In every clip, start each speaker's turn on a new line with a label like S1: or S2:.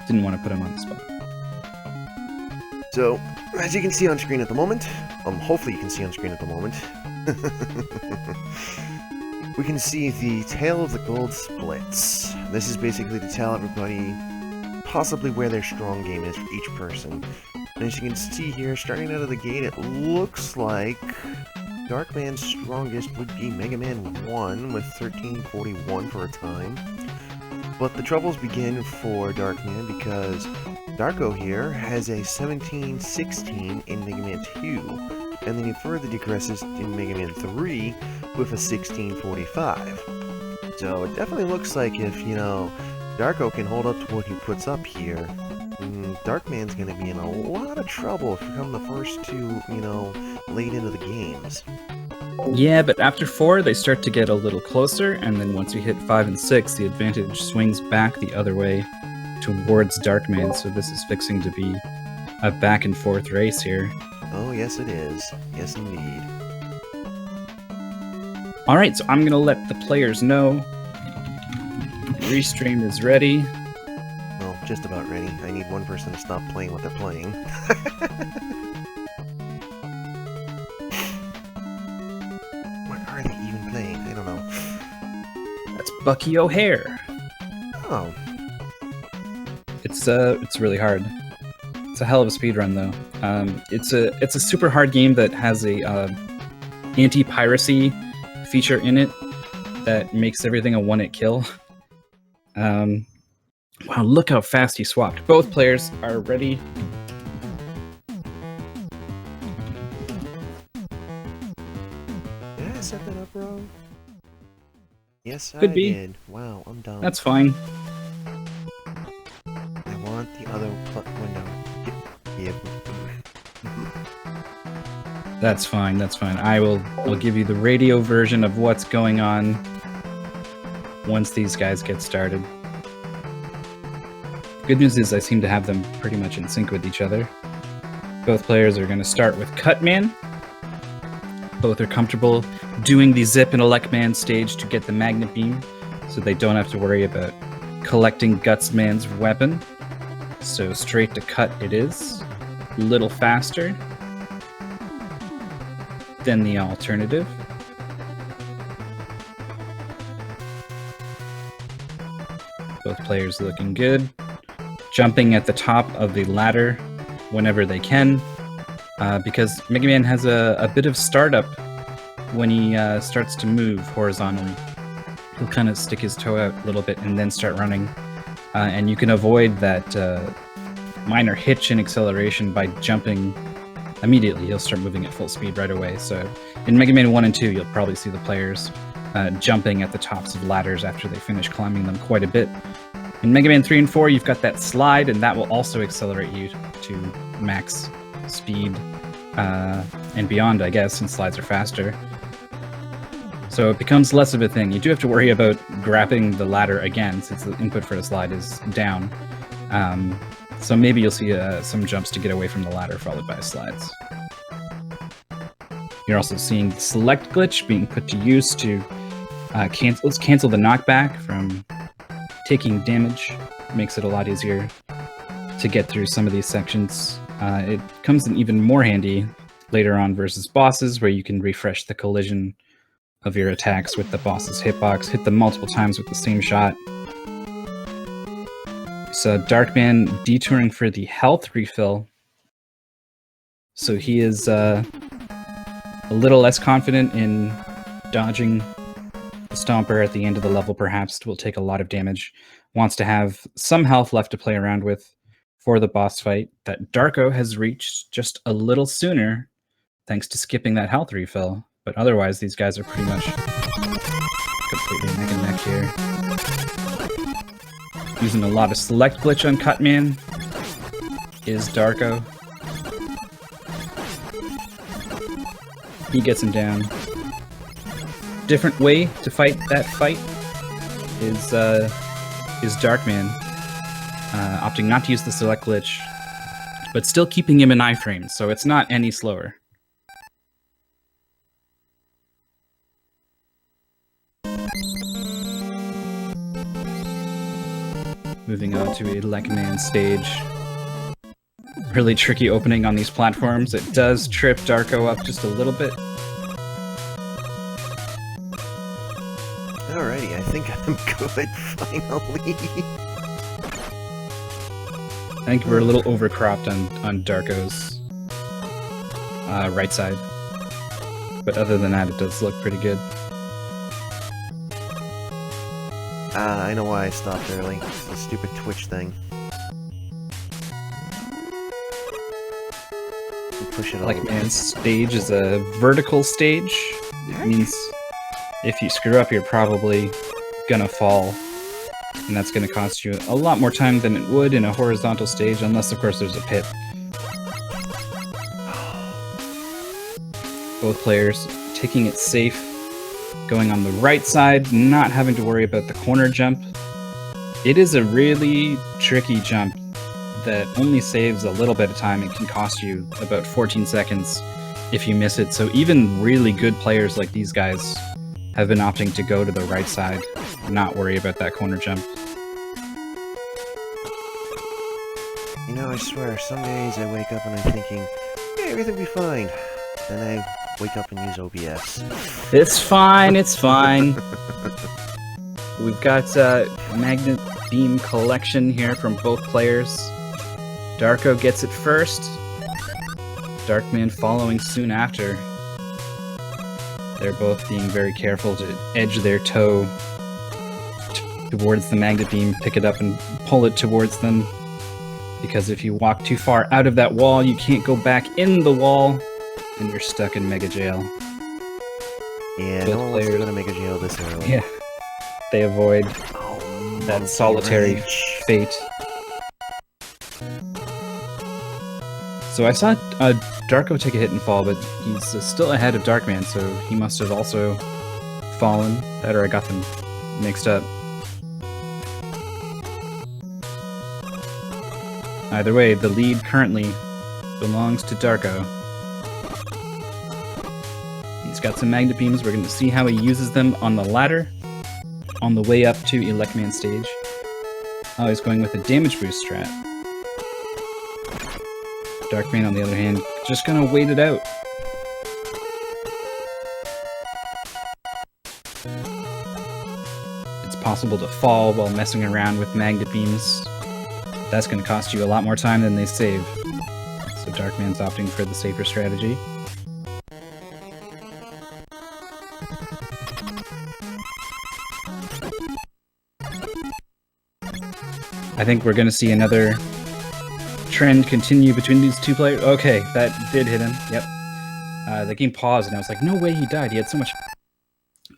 S1: didn't want to put him on the spot.
S2: So, as you can see on screen at the moment, hopefully you can see on screen at the moment, we can see the Tale of the Gold Splits. This is basically to tell everybody possibly where their strong game is for each person. And as you can see here, starting out of the gate, it looks like Darkman's strongest would be Mega Man 1 with 1341 for a time. But the troubles begin for Darkman because Darko here has a 1716 in Mega Man 2, and then he further digresses in Mega Man 3 with a 1645. So it definitely looks like if, you know, Darko can hold up to what he puts up here, Darkman's gonna be in a lot of trouble if you come the first two, you know, late into the games.
S1: Yeah, but after 4, they start to get a little closer, and then once we hit 5 and 6, the advantage swings back the other way towards Darkman, so this is fixing to be a back-and-forth race here.
S2: Oh, yes it is. Yes, indeed.
S1: Alright, so I'm going to let the players know. Restream is ready.
S2: Well, just about ready. I need one person to stop playing what they're playing. Are they even playing? I don't know.
S1: That's Bucky O'Hare.
S2: Oh.
S1: It's really hard. It's a hell of a speedrun though. It's a super hard game that has a anti-piracy feature in it that makes everything a one-hit kill. Wow, look how fast he swapped. Both players are ready.
S2: Did I set that up wrong? Yes,
S1: Could
S2: I
S1: be.
S2: did. Wow, I'm dumb.
S1: That's fine.
S2: I want the other window. Yep.
S1: That's fine, that's fine. I'll give you the radio version of what's going on once these guys get started. Good news is I seem to have them pretty much in sync with each other. Both players are going to start with Cutman. Both are comfortable doing the Zip and Electman stage to get the Magnet Beam, so they don't have to worry about collecting Gutsman's weapon. So straight to Cut it is. A little faster than the alternative. Both players looking good. Jumping at the top of the ladder whenever they can, because Mega Man has a bit of startup when he starts to move horizontally. He'll kind of stick his toe out a little bit and then start running, and you can avoid that minor hitch in acceleration by jumping immediately. He'll start moving at full speed right away. So in Mega Man 1 and 2, you'll probably see the players jumping at the tops of ladders after they finish climbing them quite a bit. In Mega Man 3 and 4, you've got that slide, and that will also accelerate you to max speed and beyond, I guess, since slides are faster. So it becomes less of a thing. You do have to worry about grabbing the ladder again, since the input for the slide is down. So maybe you'll see some jumps to get away from the ladder, followed by slides. You're also seeing the select glitch being put to use to cancel the knockback from taking damage. Makes it a lot easier to get through some of these sections. It comes in even more handy later on versus bosses, where you can refresh the collision of your attacks with the boss's hitbox, hit them multiple times with the same shot. So Darkman detouring for the health refill, so he is a little less confident in dodging the Stomper at the end of the level. Perhaps will take a lot of damage. Wants to have some health left to play around with for the boss fight that Darko has reached just a little sooner, thanks to skipping that health refill. But otherwise, these guys are pretty much completely neck and neck here. Using a lot of select glitch on Cutman is Darko. He gets him down. Different way to fight that fight is Darkman, opting not to use the select glitch, but still keeping him in iframes, so it's not any slower. Moving on to a Lekman stage. Really tricky opening on these platforms. It does trip Darko up just a little bit.
S2: Alrighty, I think I'm good, finally.
S1: I think we're a little overcropped on Darko's right side. But other than that, it does look pretty good.
S2: I know why I stopped early. It's a stupid Twitch thing. Push it all.
S1: Lekman's stage is a vertical stage. It means if you screw up, you're probably gonna fall. And that's gonna cost you a lot more time than it would in a horizontal stage, unless of course there's a pit. Both players taking it safe, going on the right side, not having to worry about the corner jump. It is a really tricky jump that only saves a little bit of time. It can cost you about 14 seconds if you miss it. So even really good players like these guys have been opting to go to the right side, not worry about that corner jump.
S2: You know, I swear, some days I wake up and I'm thinking, hey, everything will be fine. Then I wake up and use OBS.
S1: It's fine, it's fine. We've got magnet beam collection here from both players. Darko gets it first. Darkman following soon after. They're both being very careful to edge their toe towards the magnet beam, pick it up and pull it towards them. Because if you walk too far out of that wall, you can't go back in the wall, and you're stuck in Mega Jail.
S2: Yeah, no one wants to go to Mega Jail this early.
S1: Yeah, they avoid that solitary fate. So I saw Darko take a hit and fall, but he's still ahead of Darkman, so he must have also fallen. That or I got them mixed up. Either way, the lead currently belongs to Darko. He's got some magnet beams. We're going to see how he uses them on the ladder on the way up to Lekman stage. Oh, he's going with a damage boost strat. Darkman, on the other hand, just gonna wait it out. It's possible to fall while messing around with magnet beams. That's gonna cost you a lot more time than they save. So Darkman's opting for the safer strategy. I think we're gonna see another trend continue between these two players. Okay, that did hit him. Yep. The game paused, and I was like, no way he died. He had so much...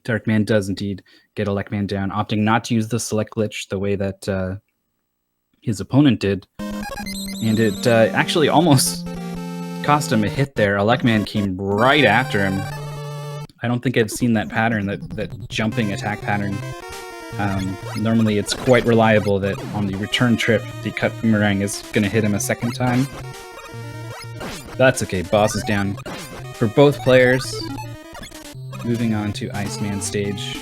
S1: Darkman does indeed get a Lekman down, opting not to use the select glitch the way that his opponent did. And it actually almost cost him a hit there. A Lekman came right after him. I don't think I've seen that pattern, that jumping attack pattern. Normally it's quite reliable that on the return trip, the cut boomerang is going to hit him a second time. That's okay, boss is down for both players. Moving on to Iceman stage.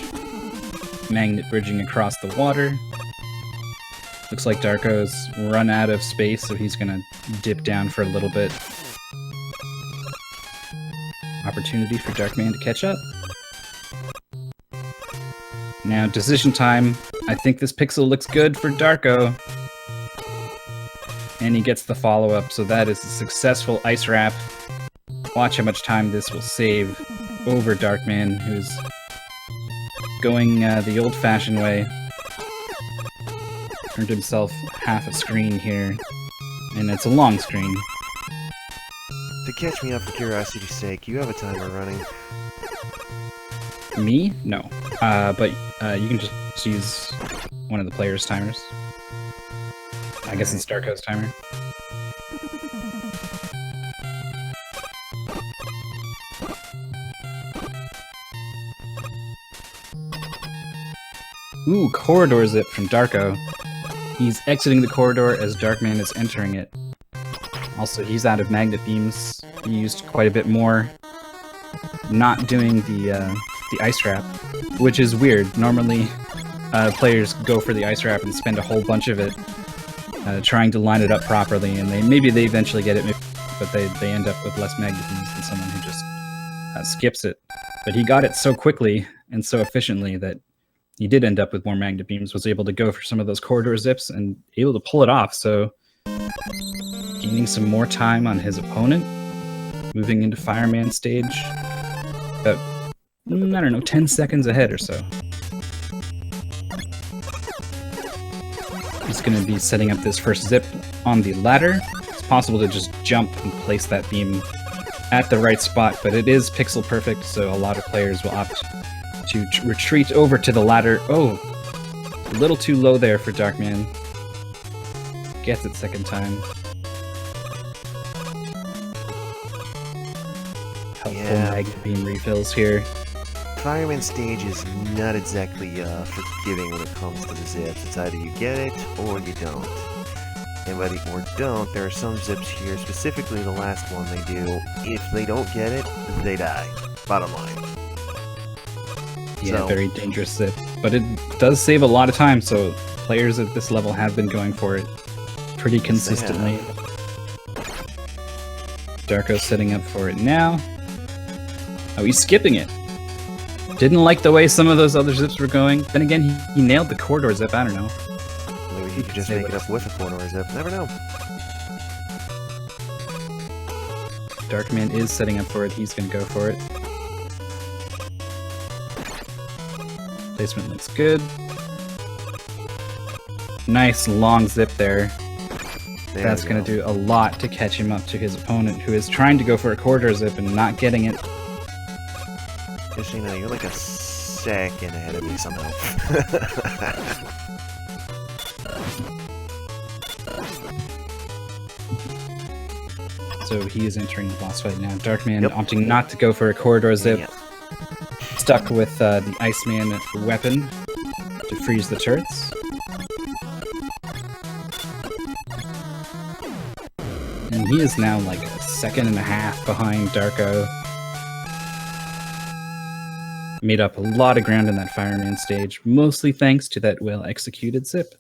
S1: Magnet bridging across the water. Looks like Darko's run out of space, so he's going to dip down for a little bit. Opportunity for Darkman to catch up. Now, decision time. I think this pixel looks good for Darko. And he gets the follow-up, so that is a successful ice wrap. Watch how much time this will save over Darkman, who's going the old-fashioned way. Earned himself half a screen here, and it's a long screen.
S2: To catch me up for curiosity's sake, you have a timer running.
S1: Me? No. But you can just use one of the players' timers. I guess it's Darko's timer. Ooh, corridor zip from Darko. He's exiting the corridor as Darkman is entering it. Also, he's out of magnet beams. He used quite a bit more. Not doing the ice wrap, which is weird. Normally, players go for the ice wrap and spend a whole bunch of it trying to line it up properly, and maybe they eventually get it, but they end up with less magnet beams than someone who just skips it. But he got it so quickly and so efficiently that he did end up with more magnet beams, was able to go for some of those corridor zips and able to pull it off. So gaining some more time on his opponent, moving into Fireman stage, about, I don't know, 10 seconds ahead or so. He's going to be setting up this first zip on the ladder. It's possible to just jump and place that beam at the right spot, but it is pixel perfect, so a lot of players will opt to retreat over to the ladder. Oh, a little too low there for Darkman. Gets it second time. Helpful magnet beam refills here.
S2: Fireman stage is not exactly forgiving when it comes to the zips. It's either you get it or you don't. And whether you or don't, there are some zips here, specifically the last one they do. If they don't get it, they die. Bottom line.
S1: Yeah,
S2: So,
S1: very dangerous zip. But it does save a lot of time, so players at this level have been going for it pretty consistently. Darko's setting up for it now. Oh, he's skipping it. Didn't like the way some of those other zips were going. Then again, he nailed the corridor zip, I don't know.
S2: maybe he could just make it up with a corridor zip. Never know.
S1: Darkman is setting up for it. He's going to go for it. Placement looks good. Nice long zip there. That's going to do a lot to catch him up to his opponent, who is trying to go for a corridor zip and not getting it.
S2: Just so you know, you're like a second ahead of me somehow.
S1: So he is entering the boss fight now. Darkman opting not to go for a corridor zip. Stuck with the Iceman weapon to freeze the turrets. And he is now like a second and a half behind Darko. Made up a lot of ground in that Fireman stage, mostly thanks to that well-executed zip.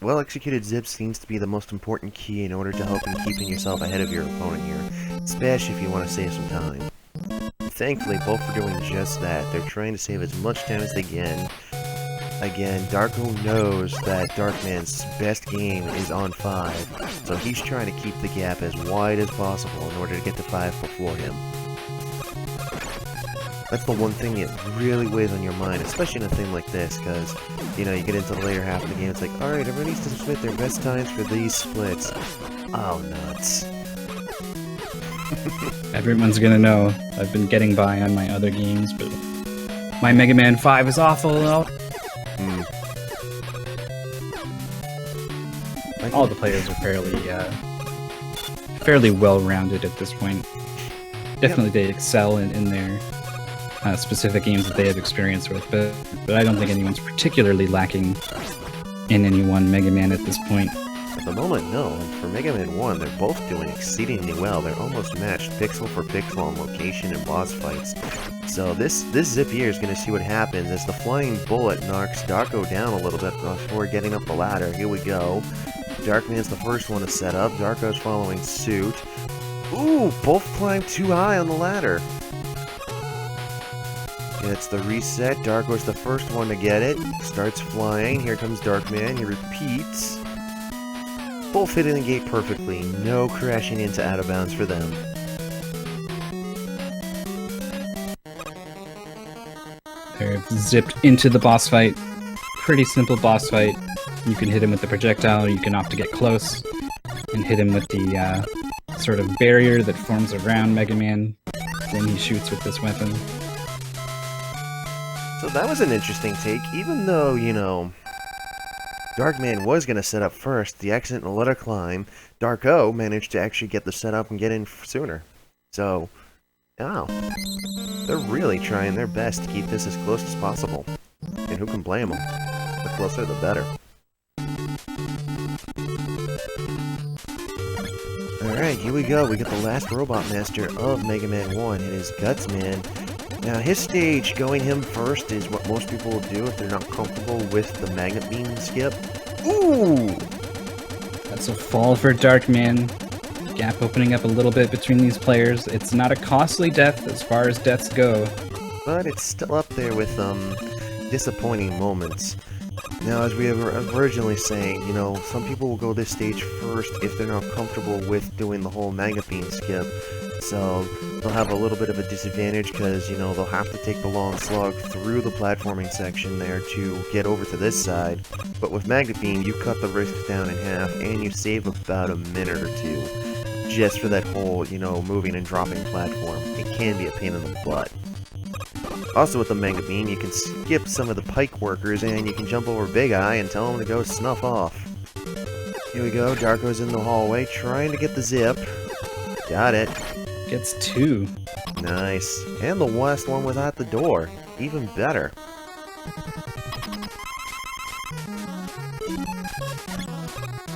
S2: Well-executed zip seems to be the most important key in order to help in keeping yourself ahead of your opponent here, especially if you want to save some time. Thankfully, both are doing just that. They're trying to save as much time as they can. Again, Darko knows that Darkman's best game is on 5, so he's trying to keep the gap as wide as possible in order to get to 5 before him. That's the one thing that really weighs on your mind, especially in a thing like this, because, you know, you get into the later half of the game, it's like, alright, everybody needs to submit their best times for these splits. Oh, nuts.
S1: Everyone's gonna know I've been getting by on my other games, but my Mega Man 5 is awful. All the players are fairly well-rounded at this point. Definitely they excel in their specific games that they have experience with, but I don't think anyone's particularly lacking in any one Mega Man at this point.
S2: At the moment, no. For Mega Man 1, they're both doing exceedingly well. They're almost matched pixel for pixel on location and boss fights. So this zip here is going to see what happens as the flying bullet knocks Darko down a little bit before getting up the ladder. Here we go. Darkman's the first one to set up. Darko's following suit. Ooh, both climbed too high on the ladder. Gets the reset. Darko's the first one to get it. Starts flying. Here comes Darkman. He repeats. Both hitting the gate perfectly. No crashing into out of bounds for them.
S1: They're zipped into the boss fight. Pretty simple boss fight. You can hit him with the projectile, or you can opt to get close and hit him with the sort of barrier that forms around Mega Man when he shoots with this weapon.
S2: So that was an interesting take, even though, you know, Darkman was going to set up first, the accidental ladder climb, Darko managed to actually get the setup and get in sooner. So, wow. They're really trying their best to keep this as close as possible. And who can blame them? The closer, the better. Alright, here we go. We got the last Robot Master of Mega Man 1. It is Gutsman. Now his stage, going him first, is what most people will do if they're not comfortable with the Magnet Beam skip. Ooh!
S1: That's a fall for Darkman. Gap opening up a little bit between these players. It's not a costly death as far as deaths go.
S2: But it's still up there with, disappointing moments. Now, as we were originally saying, you know, some people will go this stage first if they're not comfortable with doing the whole Magnet Beam skip. So, they'll have a little bit of a disadvantage because, you know, they'll have to take the long slog through the platforming section there to get over to this side. But with Magnet Beam, you cut the risks down in half and you save about a minute or two just for that whole, you know, moving and dropping platform. It can be a pain in the butt. Also with the Magnet Beam, you can skip some of the pike workers and you can jump over Big Eye and tell him to go snuff off. Here we go, Darko's in the hallway trying to get the zip. Got it.
S1: Gets 2.
S2: Nice. And the last one was at the door. Even better.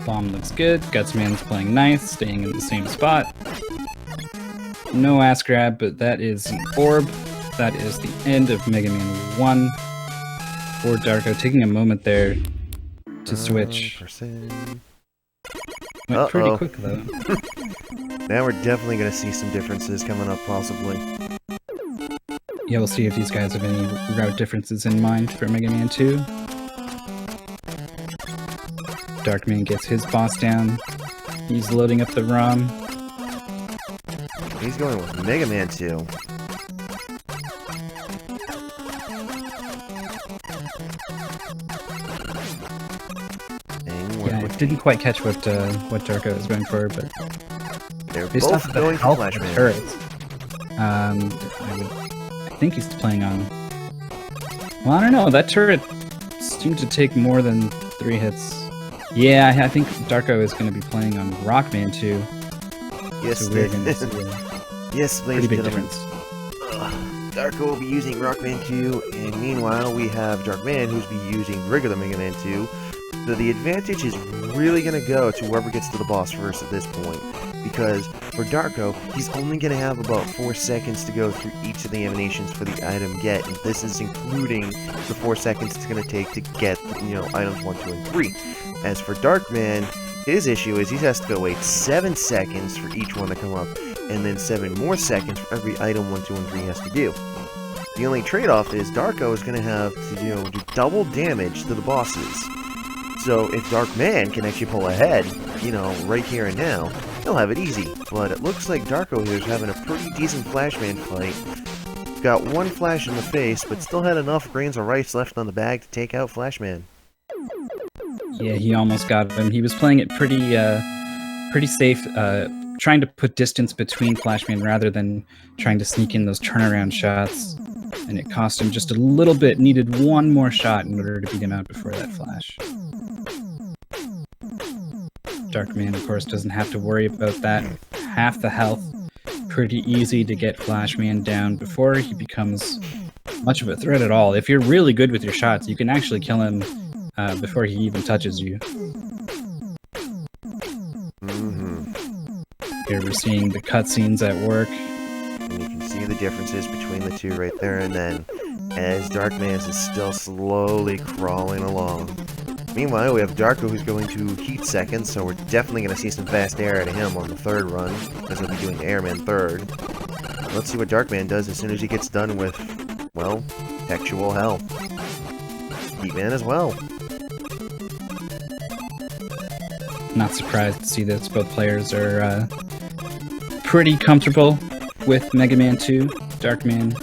S1: Bomb looks good. Gutsman's playing nice, staying in the same spot. No ass grab, but that is an orb. That is the end of Mega Man 1. For Darko, taking a moment there to switch. Went pretty quick though.
S2: Now we're definitely going to see some differences coming up, possibly.
S1: Yeah, we'll see if these guys have any route differences in mind for Mega Man 2. Darkman gets his boss down. He's loading up the ROM.
S2: He's going with Mega Man 2.
S1: Yeah, I didn't quite catch what Darko was going for, but
S2: they're
S1: based
S2: both
S1: off the
S2: going for
S1: health
S2: Flash
S1: of the
S2: Man.
S1: turrets, I think he's playing on. Well, I don't know. That turret seemed to take more than 3 hits. Yeah, I think Darko is going to be playing on Rockman 2.
S2: Yes,
S1: so we're going to see
S2: yes,
S1: a
S2: ladies
S1: pretty
S2: and
S1: big
S2: gentlemen.
S1: difference.
S2: Darko will be using Rockman 2, and meanwhile we have Darkman who's be using regular Mega Man 2. So the advantage is really going to go to whoever gets to the boss first at this point. Because for Darko, he's only going to have about 4 seconds to go through each of the animations for the item get. And this is including the 4 seconds it's going to take to get, you know, items 1, 2, and 3. As for Darkman, his issue is he has to go wait 7 seconds for each one to come up. And then 7 more seconds for every item 1, 2, and 3 has to do. The only trade-off is Darko is going to have to, you know, do double damage to the bosses. So if Darkman can actually pull ahead, you know, right here and now, he'll have it easy. But it looks like Darko here is having a pretty decent Flashman fight. Got 1 flash in the face, but still had enough grains of rice left on the bag to take out Flashman.
S1: Yeah, he almost got him. He was playing it pretty safe, trying to put distance between Flashman rather than trying to sneak in those turnaround shots. And it cost him just a little bit. Needed 1 more shot in order to beat him out before that flash. Darkman, of course, doesn't have to worry about that. Half the health. Pretty easy to get Flashman down before he becomes much of a threat at all. If you're really good with your shots, you can actually kill him before he even touches you. Here we're seeing the cutscenes at work.
S2: And you can see the differences between the two right there and then, as Darkman is still slowly crawling along. Meanwhile, we have Darko who's going to heat second, so we're definitely going to see some fast air out of him on the 3rd run, because he'll be doing Airman 3rd. Let's see what Darkman does as soon as he gets done with, well, textual hell. Heatman as well.
S1: Not surprised to see this. Both players are pretty comfortable with Mega Man 2. Darkman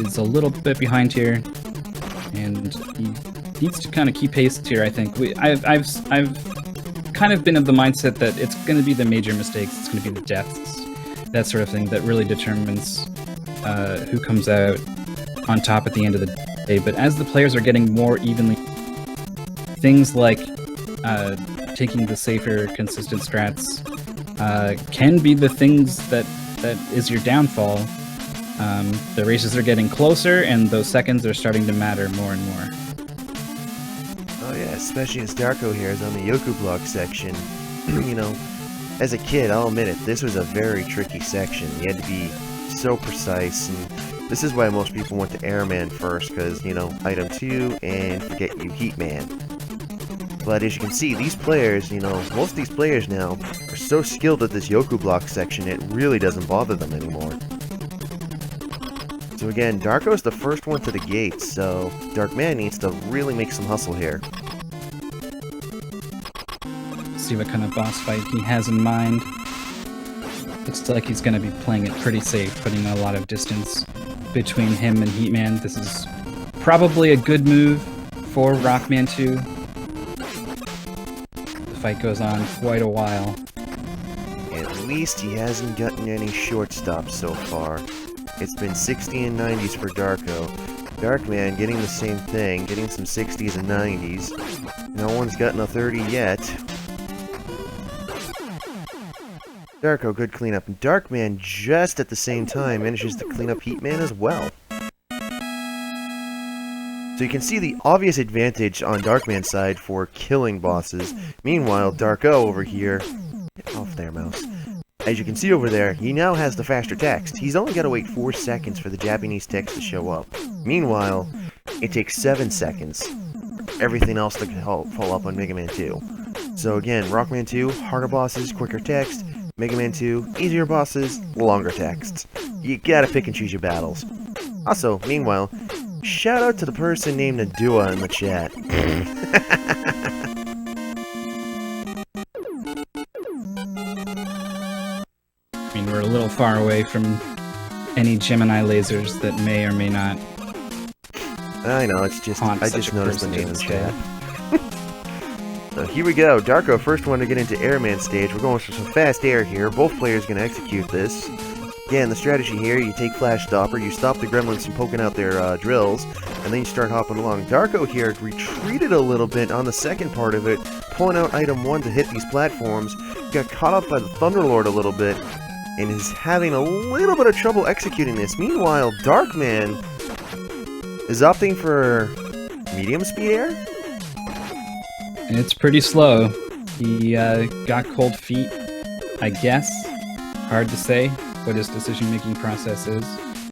S1: is a little bit behind here, and he needs to kind of keep pace here, I think. I've kind of been of the mindset that it's going to be the major mistakes, it's going to be the deaths, that sort of thing, that really determines who comes out on top at the end of the day. But as the players are getting more evenly, things like taking the safer, consistent strats can be the things that is your downfall. The races are getting closer, and those seconds are starting to matter more and more.
S2: Oh yeah, especially as Darko here is on the Yoku block section. You know, as a kid, I'll admit it, this was a very tricky section. You had to be so precise, and this is why most people went to Airman first, because, you know, item 2, and forget you, Heatman. But as you can see, these players, you know, most of these players now are so skilled at this Yoku block section, it really doesn't bother them anymore. So again, Darko's the first one to the gate, so Darkman needs to really make some hustle here.
S1: See what kind of boss fight he has in mind. Looks like he's going to be playing it pretty safe, putting a lot of distance between him and Heatman. This is probably a good move for Rockman 2. The fight goes on quite a while.
S2: At least he hasn't gotten any shortstops so far. It's been 60 and 90s for Darko. Darkman getting the same thing, getting some 60s and 90s. No one's gotten a 30 yet. Darko, good cleanup. And Darkman, just at the same time, manages to clean up Heatman as well. So you can see the obvious advantage on Darkman's side for killing bosses. Meanwhile, Darko over here... Get off there, mouse. As you can see over there, he now has the faster text. He's only got to wait 4 seconds for the Japanese text to show up. Meanwhile, it takes 7 seconds for everything else to fall up on Mega Man 2. So again, Rockman 2, harder bosses, quicker text. Mega Man 2, easier bosses, longer texts. You gotta pick and choose your battles. Also, meanwhile, shout out to the person named Nadua in the chat.
S1: I mean, we're a little far away from any Gemini lasers that may or may not.
S2: I know, it's just I just noticed the name in the chat.
S1: chat.
S2: So here we go. Darko, first one to get into Airman stage. We're going for some fast air here. Both players going to execute this. Again, the strategy here, you take Flash Stopper, you stop the gremlins from poking out their drills, and then you start hopping along. Darko here retreated a little bit on the second part of it, pulling out item 1 to hit these platforms. Got caught up by the Thunderlord a little bit, and is having a little bit of trouble executing this. Meanwhile, Darkman is opting for medium speed air?
S1: It's pretty slow. He got cold feet, I guess. Hard to say what his decision-making process is.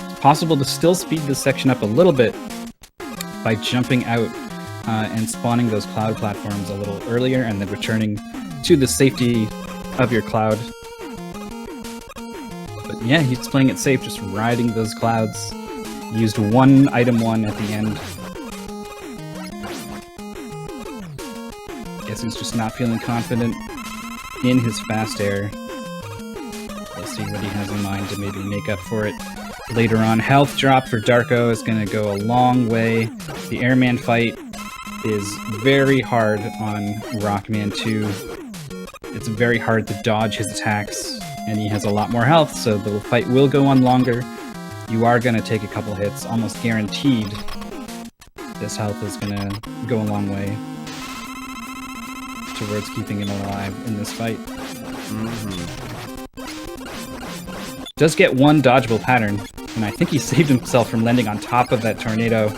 S1: It's possible to still speed this section up a little bit by jumping out and spawning those cloud platforms a little earlier and then returning to the safety of your cloud. But yeah, he's playing it safe, just riding those clouds. Used item 1 at the end. Guess he's just not feeling confident in his fast air. We'll see what he has in mind to maybe make up for it later on. Health drop for Darko is going to go a long way. The Airman fight is very hard on Rockman 2. It's very hard to dodge his attacks, and he has a lot more health, so the fight will go on longer. You are going to take a couple hits, almost guaranteed. This health is going to go a long way towards keeping him alive in this fight. Does get one dodgeable pattern, and I think he saved himself from landing on top of that tornado.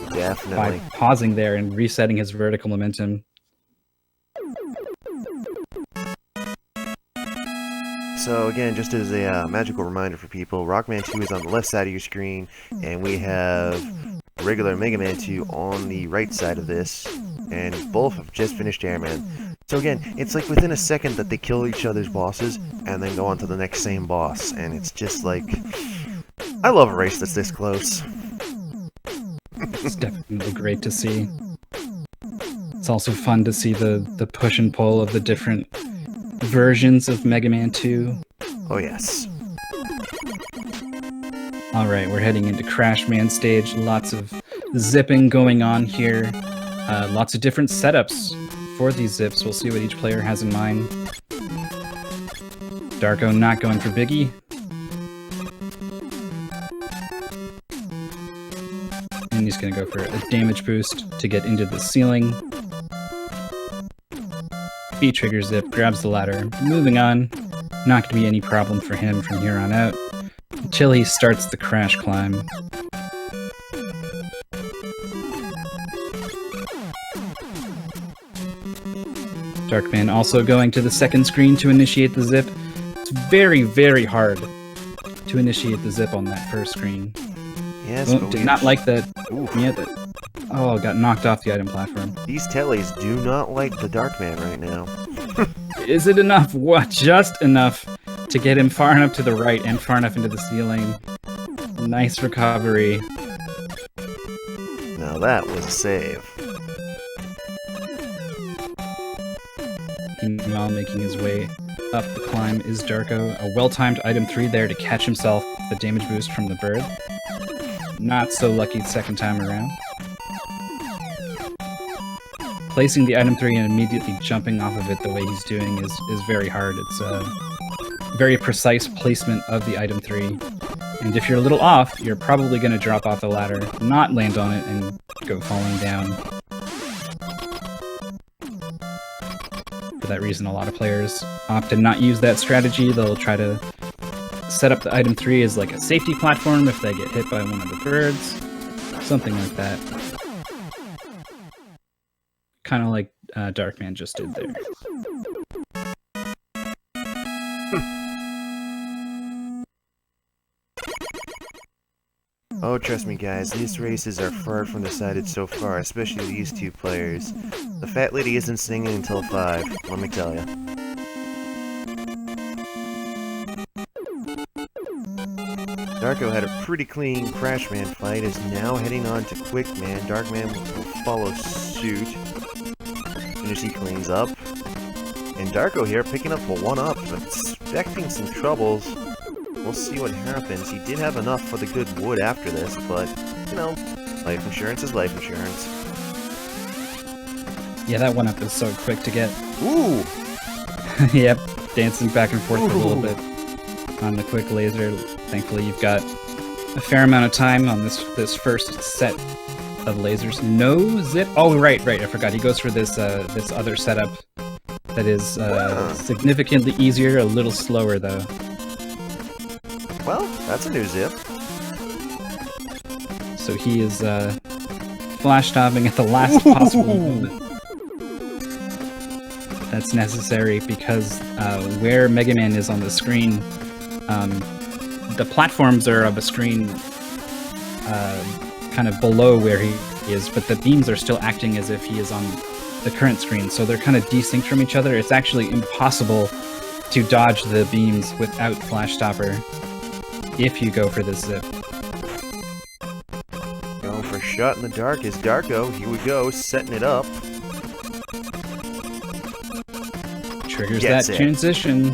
S2: Definitely.
S1: By pausing there and resetting his vertical momentum.
S2: So again, just as a magical reminder for people, Rockman 2 is on the left side of your screen, and we have regular Mega Man 2 on the right side of this, and both have just finished Airman. So again, it's like within a second that they kill each other's bosses, and then go on to the next same boss, and it's just like... I love a race that's this close.
S1: It's definitely great to see. It's also fun to see the push and pull of the different versions of Mega Man 2.
S2: Oh yes.
S1: Alright, we're heading into Crash Man stage. Lots of zipping going on here. Lots of different setups for these zips. We'll see what each player has in mind. Darko not going for Biggie. And he's going to go for a damage boost to get into the ceiling. B-trigger zip, grabs the ladder. Moving on. Not going to be any problem for him from here on out. Until he starts the crash climb. Darkman also going to the second screen to initiate the zip. It's very, very hard to initiate the zip on that first screen.
S2: Yes,
S1: Oh,
S2: but
S1: did not like that.
S2: Oof.
S1: Yeah, oh, got knocked off the item platform.
S2: These tellies do not like the Darkman right now.
S1: Is it enough? What? Just enough to get him far enough to the right and far enough into the ceiling. Nice recovery.
S2: Now that was a save.
S1: Meanwhile, making his way up the climb is Darko. A well-timed item 3 there to catch himself the damage boost from the bird. Not so lucky second time around. Placing the item 3 and immediately jumping off of it the way he's doing is very hard. It's a very precise placement of the item 3. And if you're a little off, you're probably going to drop off the ladder, not land on it, and go falling down. For that reason, a lot of players opt to not use that strategy. They'll try to set up the item 3 as like a safety platform if they get hit by one of the birds. Something like that. Kind of like Darkman just did there.
S2: Oh, trust me guys, these races are far from decided so far, especially these two players. The fat lady isn't singing until 5, let me tell ya. Darko had a pretty clean Crashman fight, is now heading on to Quickman. Darkman will follow suit as soon as he cleans up. And Darko here picking up a 1-up, expecting some troubles. We'll see what happens. He did have enough for the good wood after this, but, you know, life insurance is life insurance.
S1: Yeah, that 1-up is so quick to get.
S2: Ooh!
S1: Yep, dancing back and forth a little bit on the quick laser. Thankfully, you've got a fair amount of time on this first set of lasers. No zip. Oh, right. I forgot. He goes for this other setup that is significantly easier, a little slower though.
S2: Well, that's a new zip.
S1: So he is flash stopping at the last possible moment that's necessary, because where Mega Man is on the screen, the platforms are of a screen kind of below where he is, but the beams are still acting as if he is on the current screen, so they're kind of desynced from each other. It's actually impossible to dodge the beams without Flash Stopper if you go for this zip.
S2: Going for a shot in the dark is Darko. Here we go, setting it up.
S1: Triggers that transition.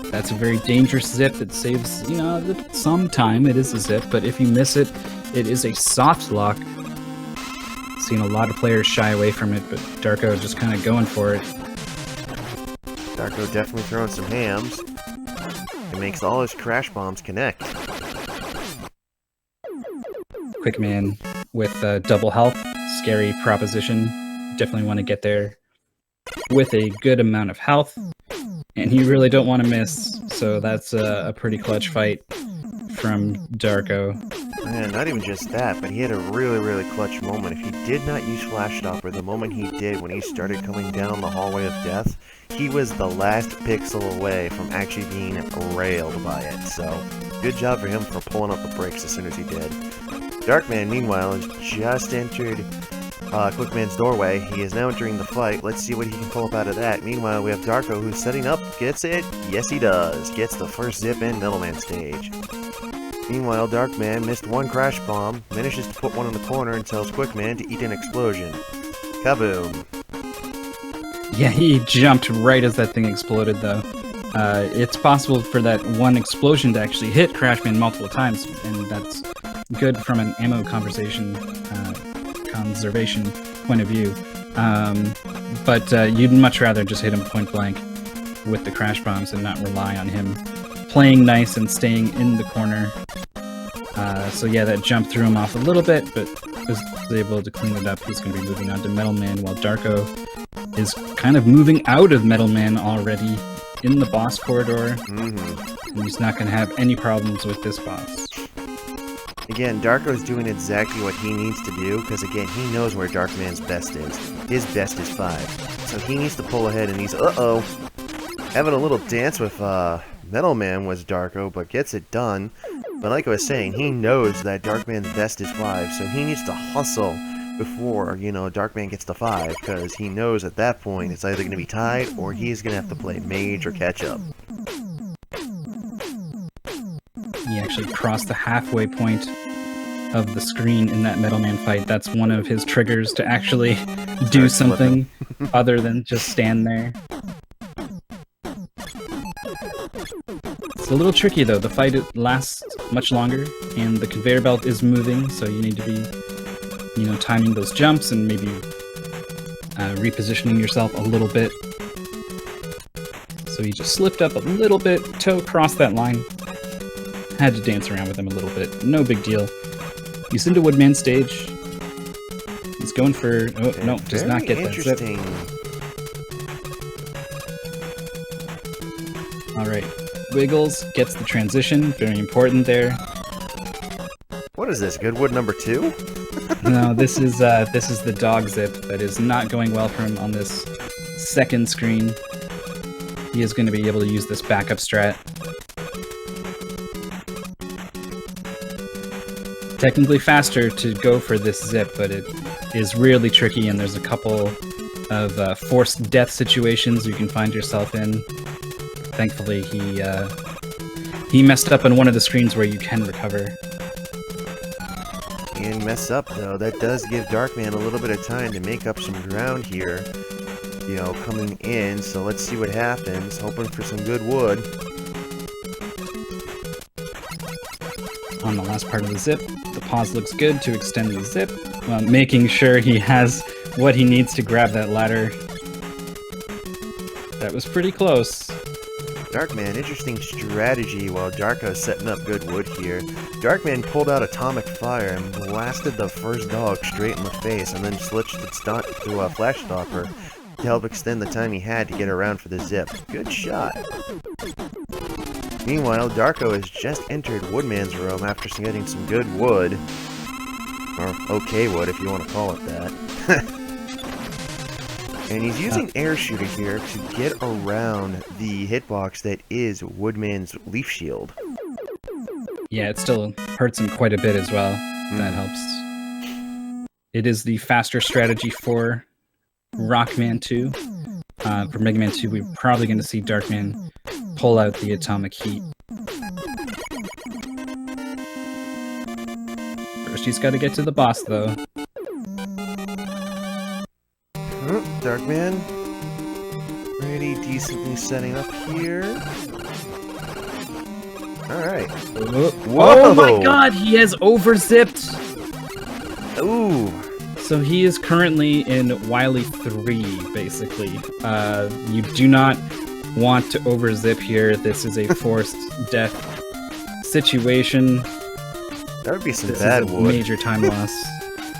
S1: That's a very dangerous zip that saves, you know, some time. It is a zip, but if you miss it, it is a soft lock. Seen a lot of players shy away from it, but Darko just kind of going for it.
S2: Darko definitely throwing some hams. It makes all his crash bombs connect.
S1: Quickman with double health, scary proposition. Definitely want to get there with a good amount of health, and you really don't want to miss, so that's a pretty clutch fight from Darko.
S2: Man, not even just that, but he had a really clutch moment. If he did not use Flash Stopper, the moment he did when he started coming down the hallway of death, he was the last pixel away from actually being railed by it. So, good job for him for pulling up the brakes as soon as he did. Darkman, meanwhile, has just entered Quickman's doorway. He is now entering the fight. Let's see what he can pull up out of that. Meanwhile, we have Darko, who's setting up. Gets it? Yes, he does. Gets the first zip in Middleman stage. Meanwhile, Darkman missed one crash bomb, manages to put one in the corner and tells Quickman to eat an explosion. Kaboom!
S1: Yeah, he jumped right as that thing exploded, though. It's possible for that one explosion to actually hit Crashman multiple times, and that's good from an ammo conservation point of view. But you'd much rather just hit him point blank with the crash bombs and not rely on him playing nice and staying in the corner. So yeah, that jump threw him off a little bit, but was able to clean it up. He's going to be moving on to Metal Man, while Darko is kind of moving out of Metal Man already in the boss corridor. And he's not going to have any problems with this boss.
S2: Again, Darko's doing exactly what he needs to do, because again, he knows where Darkman's best is. His best is 5. So he needs to pull ahead, and he's, Having a little dance with Metal Man was Darko, but gets it done. But like I was saying, he knows that Darkman's best is 5, so he needs to hustle before, you know, Darkman gets to 5, because he knows at that point it's either going to be tied or he's going to have to play Mage or catch up.
S1: He actually crossed the halfway point of the screen in that Metal Man fight. That's one of his triggers to actually do something other than just stand there. It's a little tricky though. The fight lasts much longer and the conveyor belt is moving, so you need to be, you know, timing those jumps and maybe repositioning yourself a little bit. So he just slipped up a little bit, toe crossed that line. Had to dance around with him a little bit. No big deal. He's into Woodman stage. He's going for... Oh, no, does not get that zip. Alright. Wiggles, gets the transition. Very important there.
S2: What is this, Goodwood number 2?
S1: No, this is the dog zip that is not going well for him on this second screen. He is going to be able to use this backup strat. Technically faster to go for this zip, but it is really tricky, and there's a couple of forced death situations you can find yourself in. Thankfully, he messed up on one of the screens where you can recover.
S2: And mess up, though. That does give Darkman a little bit of time to make up some ground here, you know, coming in. So let's see what happens. Hoping for some good wood.
S1: On the last part of the zip, the pause looks good to extend the zip, while making sure he has what he needs to grab that ladder. That was pretty close.
S2: Darkman, interesting strategy while Darko's setting up good wood here. Darkman pulled out Atomic Fire and blasted the first dog straight in the face, and then switched it to a Flash Stopper to help extend the time he had to get around for the zip. Good shot. Meanwhile, Darko has just entered Woodman's room after getting some good wood. Or okay wood, if you want to call it that. And he's using Air Shooter here to get around the hitbox that is Woodman's Leaf Shield.
S1: Yeah, it still hurts him quite a bit as well. That helps. It is the faster strategy for Rockman 2. For Mega Man 2, we're probably going to see Darkman pull out the Atomic Heat. First, he's got to get to the boss, though.
S2: Darkman, pretty decently setting up here. Alright.
S1: Oh my god, he has overzipped!
S2: Ooh.
S1: So he is currently in Wily 3, basically. You do not want to overzip here. This is a forced death situation.
S2: That would be some
S1: this
S2: bad
S1: is a
S2: wood.
S1: Major time loss.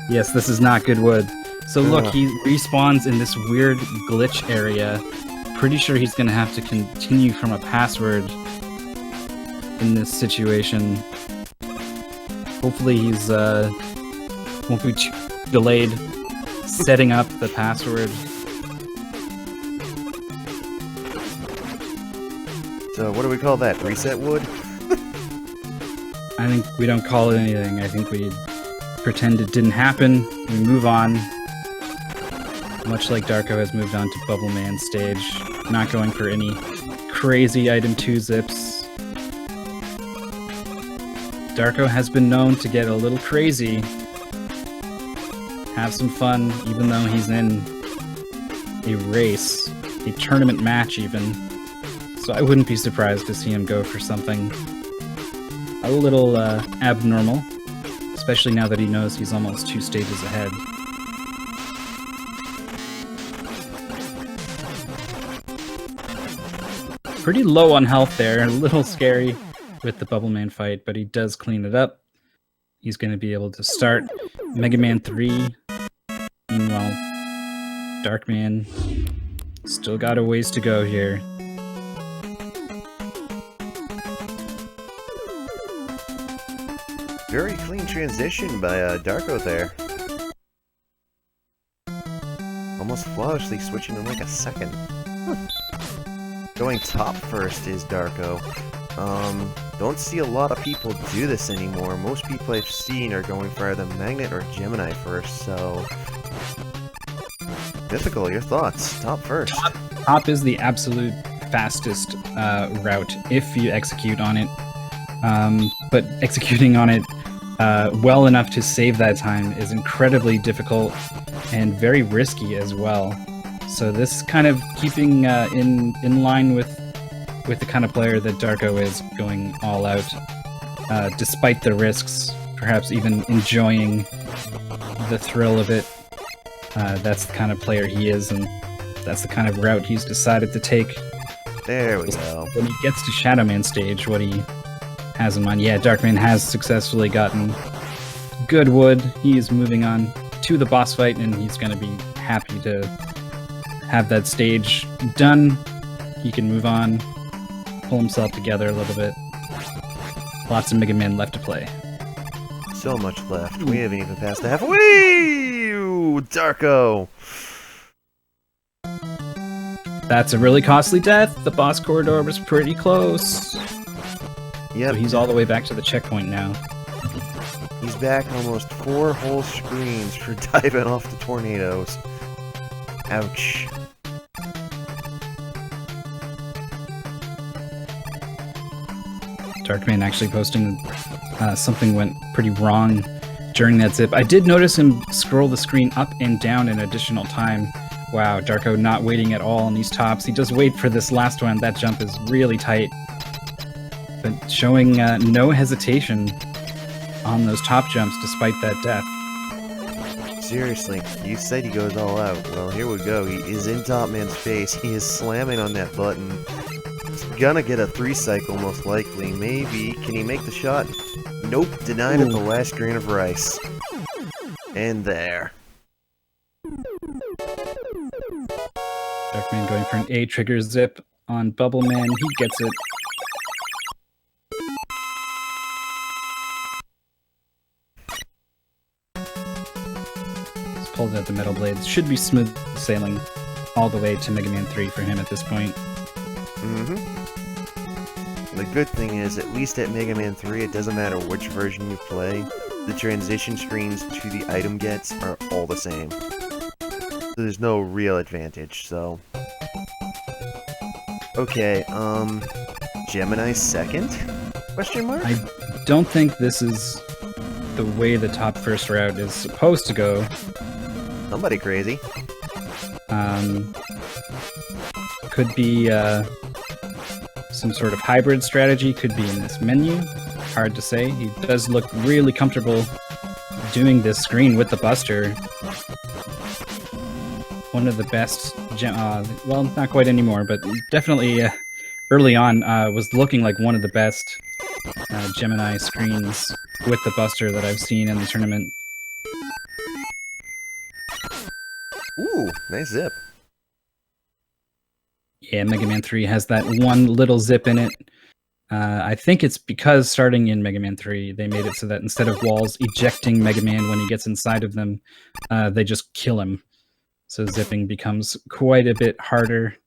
S1: Yes, this is not good wood. So look, he respawns in this weird glitch area. Pretty sure he's gonna have to continue from a password in this situation. Hopefully he's won't be too delayed setting up the password.
S2: So what do we call that? Reset wood?
S1: I think we don't call it anything. I think we pretend it didn't happen. We move on. Much like Darko has moved on to Bubble Man stage. Not going for any crazy item 2 zips. Darko has been known to get a little crazy. Have some fun, even though he's in a race. A tournament match, even. So I wouldn't be surprised to see him go for something a little abnormal. Especially now that he knows he's almost 2 stages ahead. Pretty low on health there, a little scary with the Bubble Man fight, but he does clean it up. He's going to be able to start Mega Man 3. Meanwhile, Darkman still got a ways to go here.
S2: Very clean transition by Darko there. Almost flawlessly switching in like a second. Going top first is Darko. Don't see a lot of people do this anymore. Most people I've seen are going for either Magnet or Gemini first, so... Mythical, your thoughts? Top first.
S1: Top is the absolute fastest route if you execute on it. But executing on it well enough to save that time is incredibly difficult and very risky as well. So this kind of keeping in line with the kind of player that Darko is, going all out, despite the risks, perhaps even enjoying the thrill of it. That's the kind of player he is, and that's the kind of route he's decided to take.
S2: There we go.
S1: When he gets to Shadowman stage, what he has in mind. Yeah, Darkman has successfully gotten good wood. He is moving on to the boss fight, and he's going to be happy to have that stage done. He can move on, pull himself together a little bit. Lots of Mega Man left to play.
S2: So much left. We haven't even passed the halfway. Ooh, Darko.
S1: That's a really costly death. The boss corridor was pretty close.
S2: Yep.
S1: So he's all the way back to the checkpoint now.
S2: He's back almost 4 whole screens for diving off the tornadoes. Ouch.
S1: Darkman actually posting something went pretty wrong during that zip. I did notice him scroll the screen up and down an additional time. Wow, Darko not waiting at all on these tops. He does wait for this last one. That jump is really tight. But showing no hesitation on those top jumps despite that death.
S2: Seriously, you said he goes all out. Well, here we go. He is in Top Man's face. He is slamming on that button. He's gonna get a 3 cycle, most likely. Maybe. Can he make the shot? Nope. Denied at the last grain of rice. And there.
S1: Darkman going for an A trigger zip on Bubble Man. He gets it. He's pulled out the metal blades. Should be smooth sailing all the way to Mega Man 3 for him at this point.
S2: The good thing is, at least at Mega Man 3, it doesn't matter which version you play, the transition screens to the item gets are all the same. So there's no real advantage, so... Okay, Gemini second? Question mark?
S1: I don't think this is the way the top first route is supposed to go.
S2: Somebody crazy.
S1: Could be some sort of hybrid strategy, could be in this menu. Hard to say. He does look really comfortable doing this screen with the Buster. One of the best, well, not quite anymore, but definitely early on was looking like one of the best Gemini screens with the Buster that I've seen in the tournament.
S2: Ooh, nice zip.
S1: Yeah, Mega Man 3 has that one little zip in it. I think it's because starting in Mega Man 3, they made it so that instead of walls ejecting Mega Man when he gets inside of them, they just kill him. So zipping becomes quite a bit harder.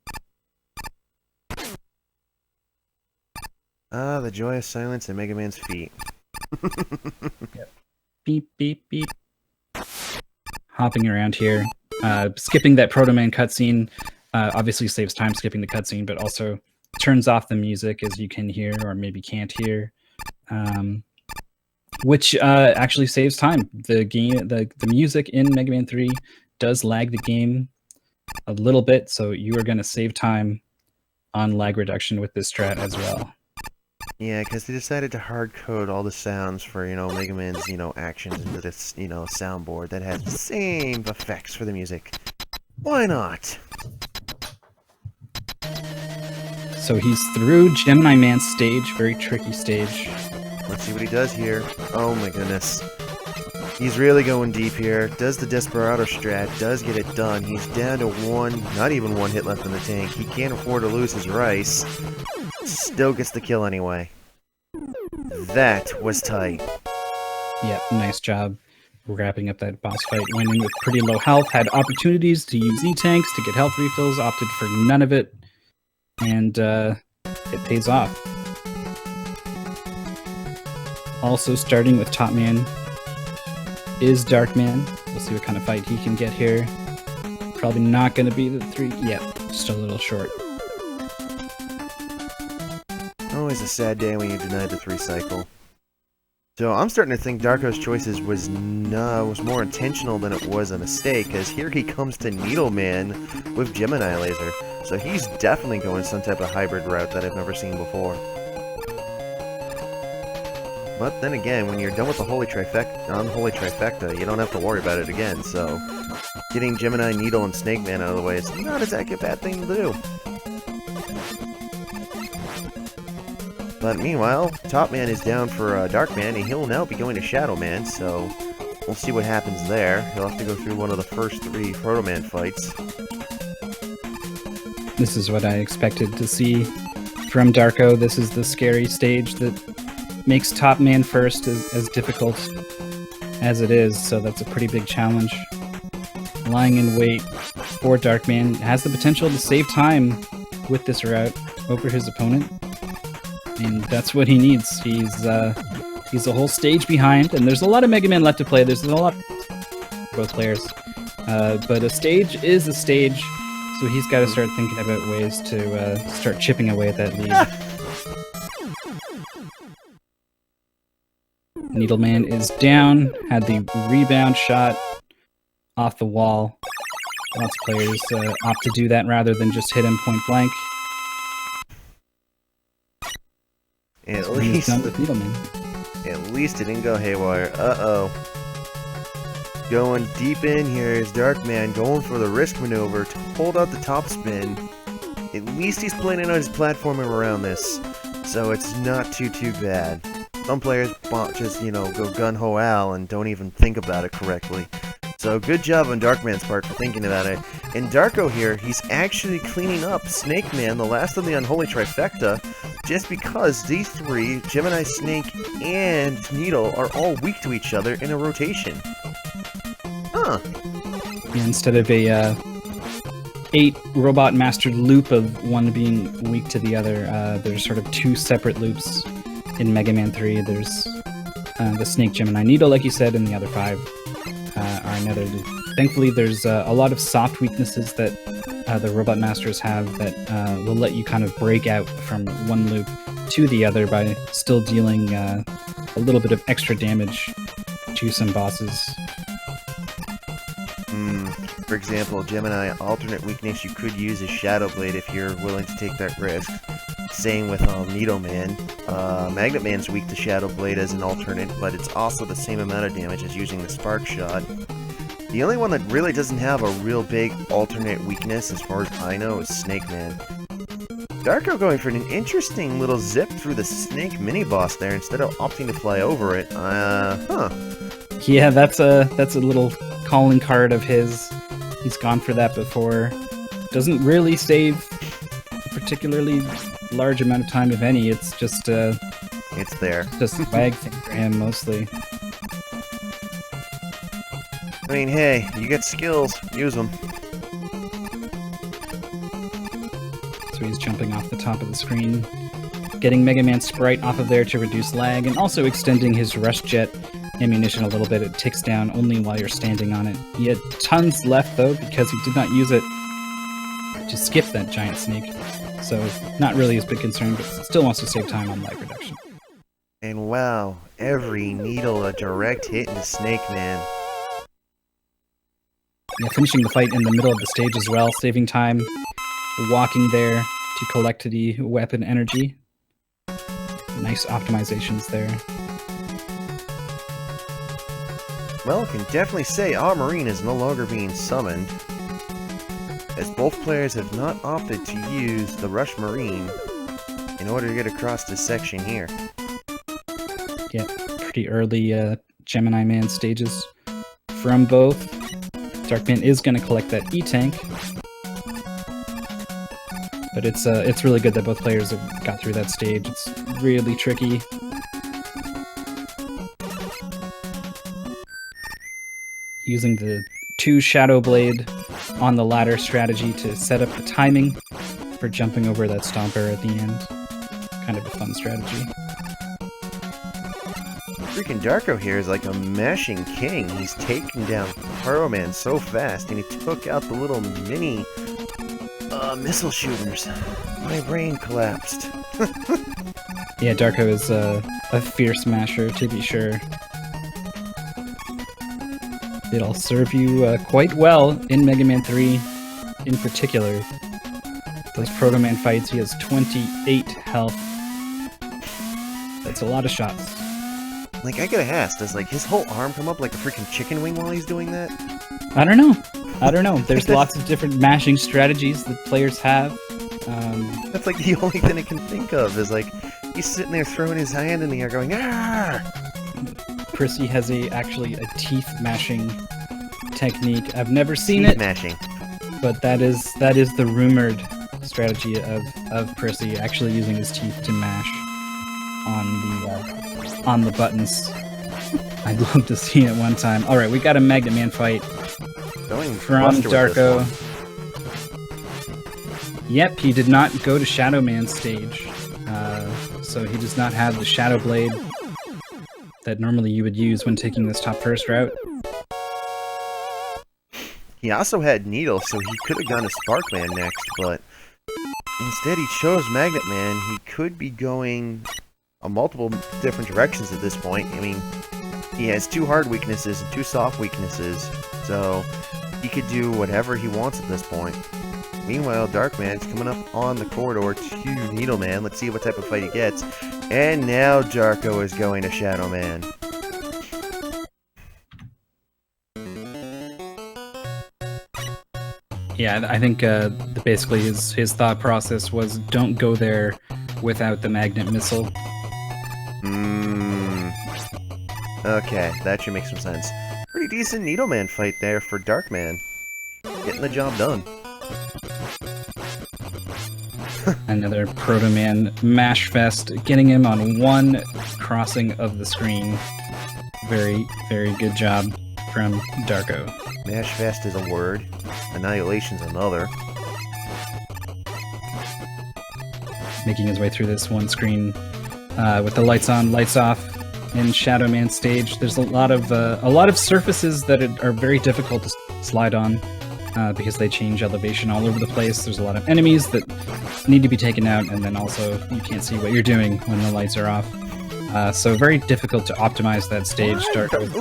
S2: Ah, the joyous silence at Mega Man's feet.
S1: Yep. Beep, beep, beep. Hopping around here. Skipping that Proto Man cutscene obviously saves time skipping the cutscene, but also turns off the music, as you can hear, or maybe can't hear. Which actually saves time. The game, the music in Mega Man 3 does lag the game a little bit, so you are going to save time on lag reduction with this strat as well.
S2: Yeah, because they decided to hard code all the sounds for, Mega Man's, actions into this, soundboard that had the same effects for the music. Why not?
S1: So he's through Gemini Man's stage, very tricky stage.
S2: Let's see what he does here. Oh my goodness. He's really going deep here. Does the Desperado strat, does get it done. He's down to not even one hit left in the tank. He can't afford to lose his rice. Still gets the kill anyway. That was tight.
S1: Yeah, nice job wrapping up that boss fight. Went in with pretty low health, had opportunities to use E-tanks to get health refills, opted for none of it. and it pays off. Also starting with top man is Darkman. We'll see what kind of fight he can get here. Probably not going to be the 3. Yeah, just a little short.
S2: Always a sad day when you're denied the 3 cycle. So I'm starting to think Darko's choices was more intentional than it was a mistake, because here he comes to Needleman with Gemini Laser. So he's definitely going some type of hybrid route that I've never seen before. But then again, when you're done with the unholy trifecta, you don't have to worry about it again, so getting Gemini, Needle, and Snake Man out of the way is not exactly a bad thing to do. But meanwhile, Top Man is down for Dark Man, and he'll now be going to Shadow Man, so we'll see what happens there. He'll have to go through one of the first 3 Proto Man fights.
S1: This is what I expected to see from Darko. This is the scary stage that makes Top Man first as difficult as it is, so that's a pretty big challenge. Lying in wait for Darkman has the potential to save time with this route over his opponent, and that's what he needs. He's a whole stage behind, and there's a lot of Mega Man left to play. There's a lot for both players, but a stage is a stage, so he's got to start thinking about ways to start chipping away at that lead. Needleman is down, had the rebound shot off the wall. Lots of players opt to do that rather than just hit him point blank.
S2: At least it didn't go haywire. Uh-oh. Going deep in here is Darkman, going for the risk maneuver to hold out the top spin. At least he's planning on his platforming around this, so it's not too bad. Some players just, go gun-ho Al and don't even think about it correctly. So good job on Darkman's part for thinking about it. And Darko here, he's actually cleaning up Snake Man, the last of the unholy trifecta, just because these 3, Gemini, Snake, and Needle, are all weak to each other in a rotation. Huh.
S1: Yeah, instead of a 8 robot mastered loop of one being weak to the other, there's sort of 2 separate loops in Mega Man 3. There's the Snake, Gemini, Needle, like you said, and the other 5 are another loop. Thankfully, there's a lot of soft weaknesses that the Robot Masters have that will let you kind of break out from one loop to the other by still dealing a little bit of extra damage to some bosses.
S2: For example, Gemini, alternate weakness you could use is Shadow Blade if you're willing to take that risk. Same with Needle Man. Magnet Man's weak to Shadow Blade as an alternate, but it's also the same amount of damage as using the Spark Shot. The only one that really doesn't have a real big alternate weakness, as far as I know, is Snake Man. Darko going for an interesting little zip through the Snake mini-boss there instead of opting to fly over it.
S1: Yeah, that's a little calling card of his. He's gone for that before. Doesn't really save a particularly large amount of time, if any. It's just
S2: it's there.
S1: Just a swag thing for him, mostly.
S2: I mean, hey, you get skills, use them.
S1: So he's jumping off the top of the screen, getting Mega Man Sprite off of there to reduce lag, and also extending his Rush Jet ammunition a little bit. It ticks down only while you're standing on it. He had tons left, though, because he did not use it to skip that giant snake. So not really his big concern, but still wants to save time on lag reduction.
S2: And wow, every needle a direct hit in the Snake Man.
S1: Yeah, finishing the fight in the middle of the stage as well, saving time, walking there to collect the weapon energy. Nice optimizations there.
S2: Well, can definitely say our Marine is no longer being summoned, as both players have not opted to use the Rush Marine in order to get across this section here.
S1: Yeah, pretty early Gemini Man stages from both. Darkman is going to collect that E-Tank, but it's really good that both players have got through that stage. It's really tricky. Using the 2 Shadow Blade on the ladder strategy to set up the timing for jumping over that Stomper at the end. Kind of a fun strategy.
S2: Freaking Darko here is like a mashing king. He's taking down Pyro Man so fast, and he took out the little mini missile shooters. My brain collapsed.
S1: Yeah, Darko is a fierce masher, to be sure. It'll serve you quite well in Mega Man 3 in particular. Those Proto Man fights, he has 28 health. That's a lot of shots.
S2: Like, I gotta ask, does like his whole arm come up like a freaking chicken wing while he's doing that?
S1: I don't know. I don't know. There's lots of different mashing strategies that players have.
S2: That's like the only thing I can think of is like he's sitting there throwing his hand in the air going, ah!
S1: Prissy has actually a teeth mashing technique. I've never seen
S2: Teeth
S1: it,
S2: mashing.
S1: but that is the rumored strategy of Prissy, actually using his teeth to mash on the buttons. I'd love to see it one time. All right, we got a Magnet Man fight
S2: Going
S1: from
S2: Buster with this
S1: Darko.
S2: one.
S1: Yep, he did not go to Shadow Man stage, so he does not have the Shadow Blade that normally you would use when taking this top first route.
S2: He also had Needle, so he could have gone to Sparkman next, but instead he chose Magnet Man. He could be going multiple different directions at this point. I mean, he has 2 hard weaknesses and 2 soft weaknesses, so he could do whatever he wants at this point. Meanwhile, Darkman's coming up on the corridor to Needleman. Let's see what type of fight he gets. And now Darko is going to Shadow Man.
S1: Yeah, I think basically his thought process was don't go there without the Magnet Missile.
S2: Okay, that should make some sense. Pretty decent Needleman fight there for Darkman. Getting the job done.
S1: Another Proto Man mash fest, getting him on one crossing of the screen. Very, very good job from Darko.
S2: Mash Fest is a word. Annihilation's another.
S1: Making his way through this one screen with the lights on, lights off in Shadow Man stage. There's a lot of surfaces that are very difficult to slide on because they change elevation all over the place. There's a lot of enemies that need to be taken out, and then also you can't see what you're doing when the lights are off. So very difficult to optimize that stage. Darko is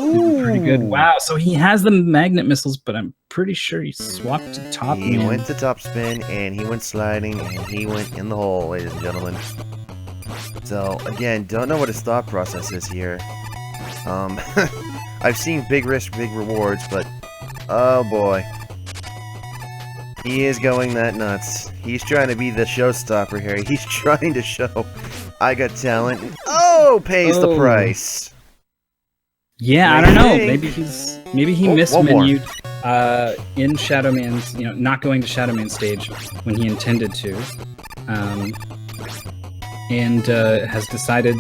S1: pretty good. Wow, so he has the Magnet Missiles, but I'm pretty sure he swapped to Top
S2: He
S1: Man.
S2: went to top spin, and he went sliding, and he went in the hole, ladies and gentlemen. So, again, don't know what his thought process is here. I've seen big risk, big rewards, but oh boy. He is going that nuts. He's trying to be the showstopper here. He's trying to show I got talent. Oh, pays the price.
S1: Yeah, I don't know. Maybe he
S2: Oh, one more.
S1: mismenued in Shadow Man's, not going to Shadow Man stage when he intended to, and has decided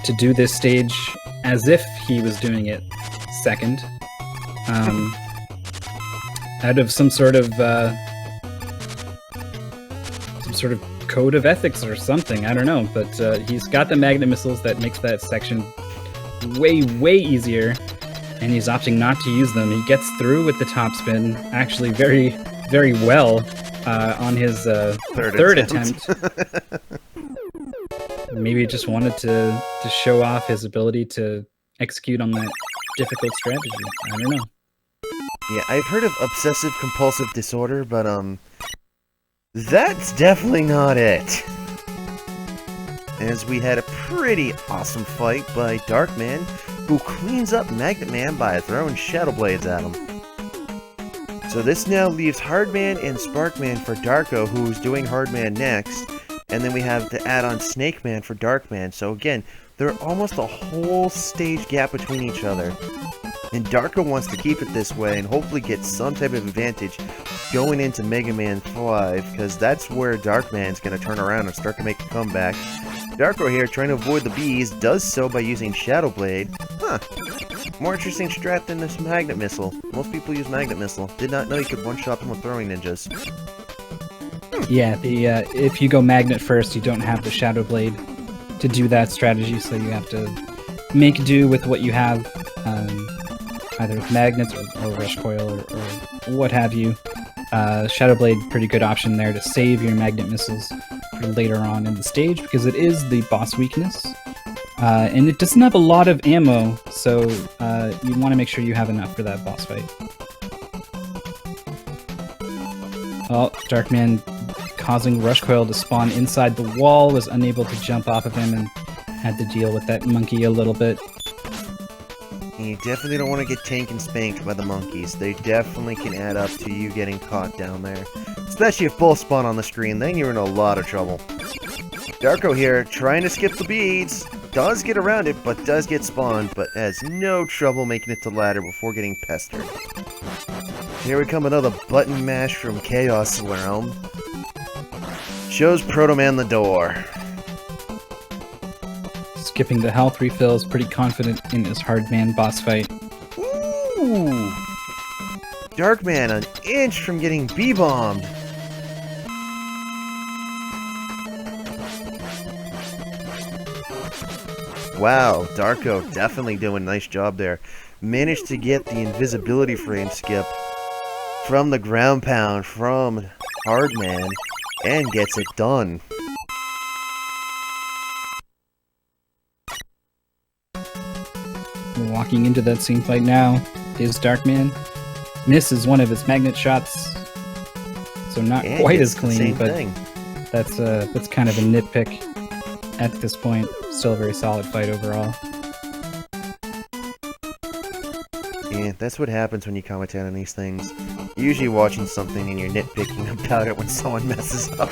S1: to do this stage as if he was doing it second, out of some sort of code of ethics or something. I don't know, but he's got the Magnet Missiles that makes that section way easier, and he's opting not to use them. He gets through with the top spin, actually very well on his third attempt. Maybe he just wanted to show off his ability to execute on that difficult strategy. I don't know.
S2: Yeah, I've heard of obsessive compulsive disorder, but that's definitely not it. As we had a pretty awesome fight by Darkman, who cleans up Magnet Man by throwing Shadow Blades at him. So this now leaves Hardman and Sparkman for Darko, who's doing Hardman next, and then we have to add on Snake Man for Darkman. So again, they're almost a whole stage gap between each other. And Darko wants to keep it this way and hopefully get some type of advantage going into Mega Man 5, because that's where Darkman's going to turn around and start to make a comeback. Darko here, trying to avoid the bees, does so by using Shadow Blade. Huh. More interesting strat than this Magnet Missile. Most people use Magnet Missile. Did not know you could one-shot them with throwing ninjas.
S1: Yeah, the if you go magnet first, you don't have the Shadow Blade to do that strategy, so you have to make do with what you have, either with magnets or Rush Coil or what have you. Shadow Blade, pretty good option there to save your magnet missiles for later on in the stage, because it is the boss weakness. And it doesn't have a lot of ammo, so you want to make sure you have enough for that boss fight. Oh, Darkman causing Rush Coil to spawn inside the wall, was unable to jump off of him and had to deal with that monkey a little bit.
S2: And you definitely don't want to get tanked and spanked by the monkeys. They definitely can add up to you getting caught down there. Especially if both spawn on the screen, then you're in a lot of trouble. Darko here, trying to skip the beads. Does get around it, but does get spawned, but has no trouble making it to ladder before getting pestered. Here we come, another button mash from Chaos Realm. Shows Proto Man the door.
S1: Skipping the health refills, pretty confident in his Hardman boss fight.
S2: Ooh! Darkman an inch from getting B-bombed. Wow, Darko definitely doing a nice job there. Managed to get the invisibility frame skip from the ground pound from Hardman and gets it done.
S1: Walking into that same fight now is Darkman. Misses one of his magnet shots, so not
S2: And
S1: quite
S2: it's
S1: as
S2: the
S1: clean,
S2: same
S1: but
S2: thing.
S1: that's kind of a nitpick at this point. Still a very solid fight overall.
S2: Yeah, that's what happens when you commentate on these things. You're usually watching something and you're nitpicking about it when someone messes up.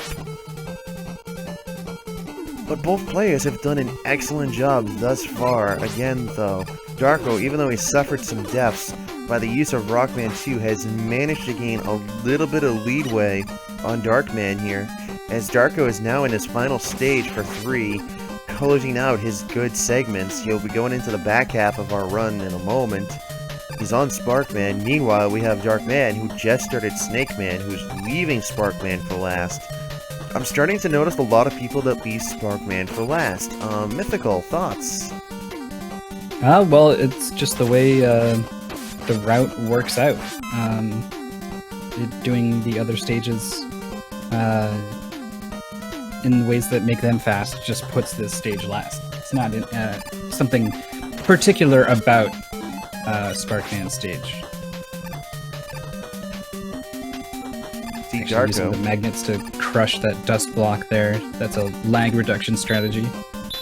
S2: But both players have done an excellent job thus far. Again, though, Darko, even though he suffered some deaths, by the use of Rockman 2, has managed to gain a little bit of leadway on Darkman here, as Darko is now in his final stage for 3, closing out his good segments. He'll be going into the back half of our run in a moment. He's on Sparkman. Meanwhile, we have Darkman, who just started Snakeman, who's leaving Sparkman for last. I'm starting to notice a lot of people that leave Sparkman for last. Mythical, thoughts?
S1: Well, it's just the way the route works out. Doing the other stages in ways that make them fast just puts this stage last. It's not something particular about Sparkman's stage.
S2: See,
S1: Actually using the
S2: Darko.
S1: magnets to crush that dust block there. That's a lag reduction strategy.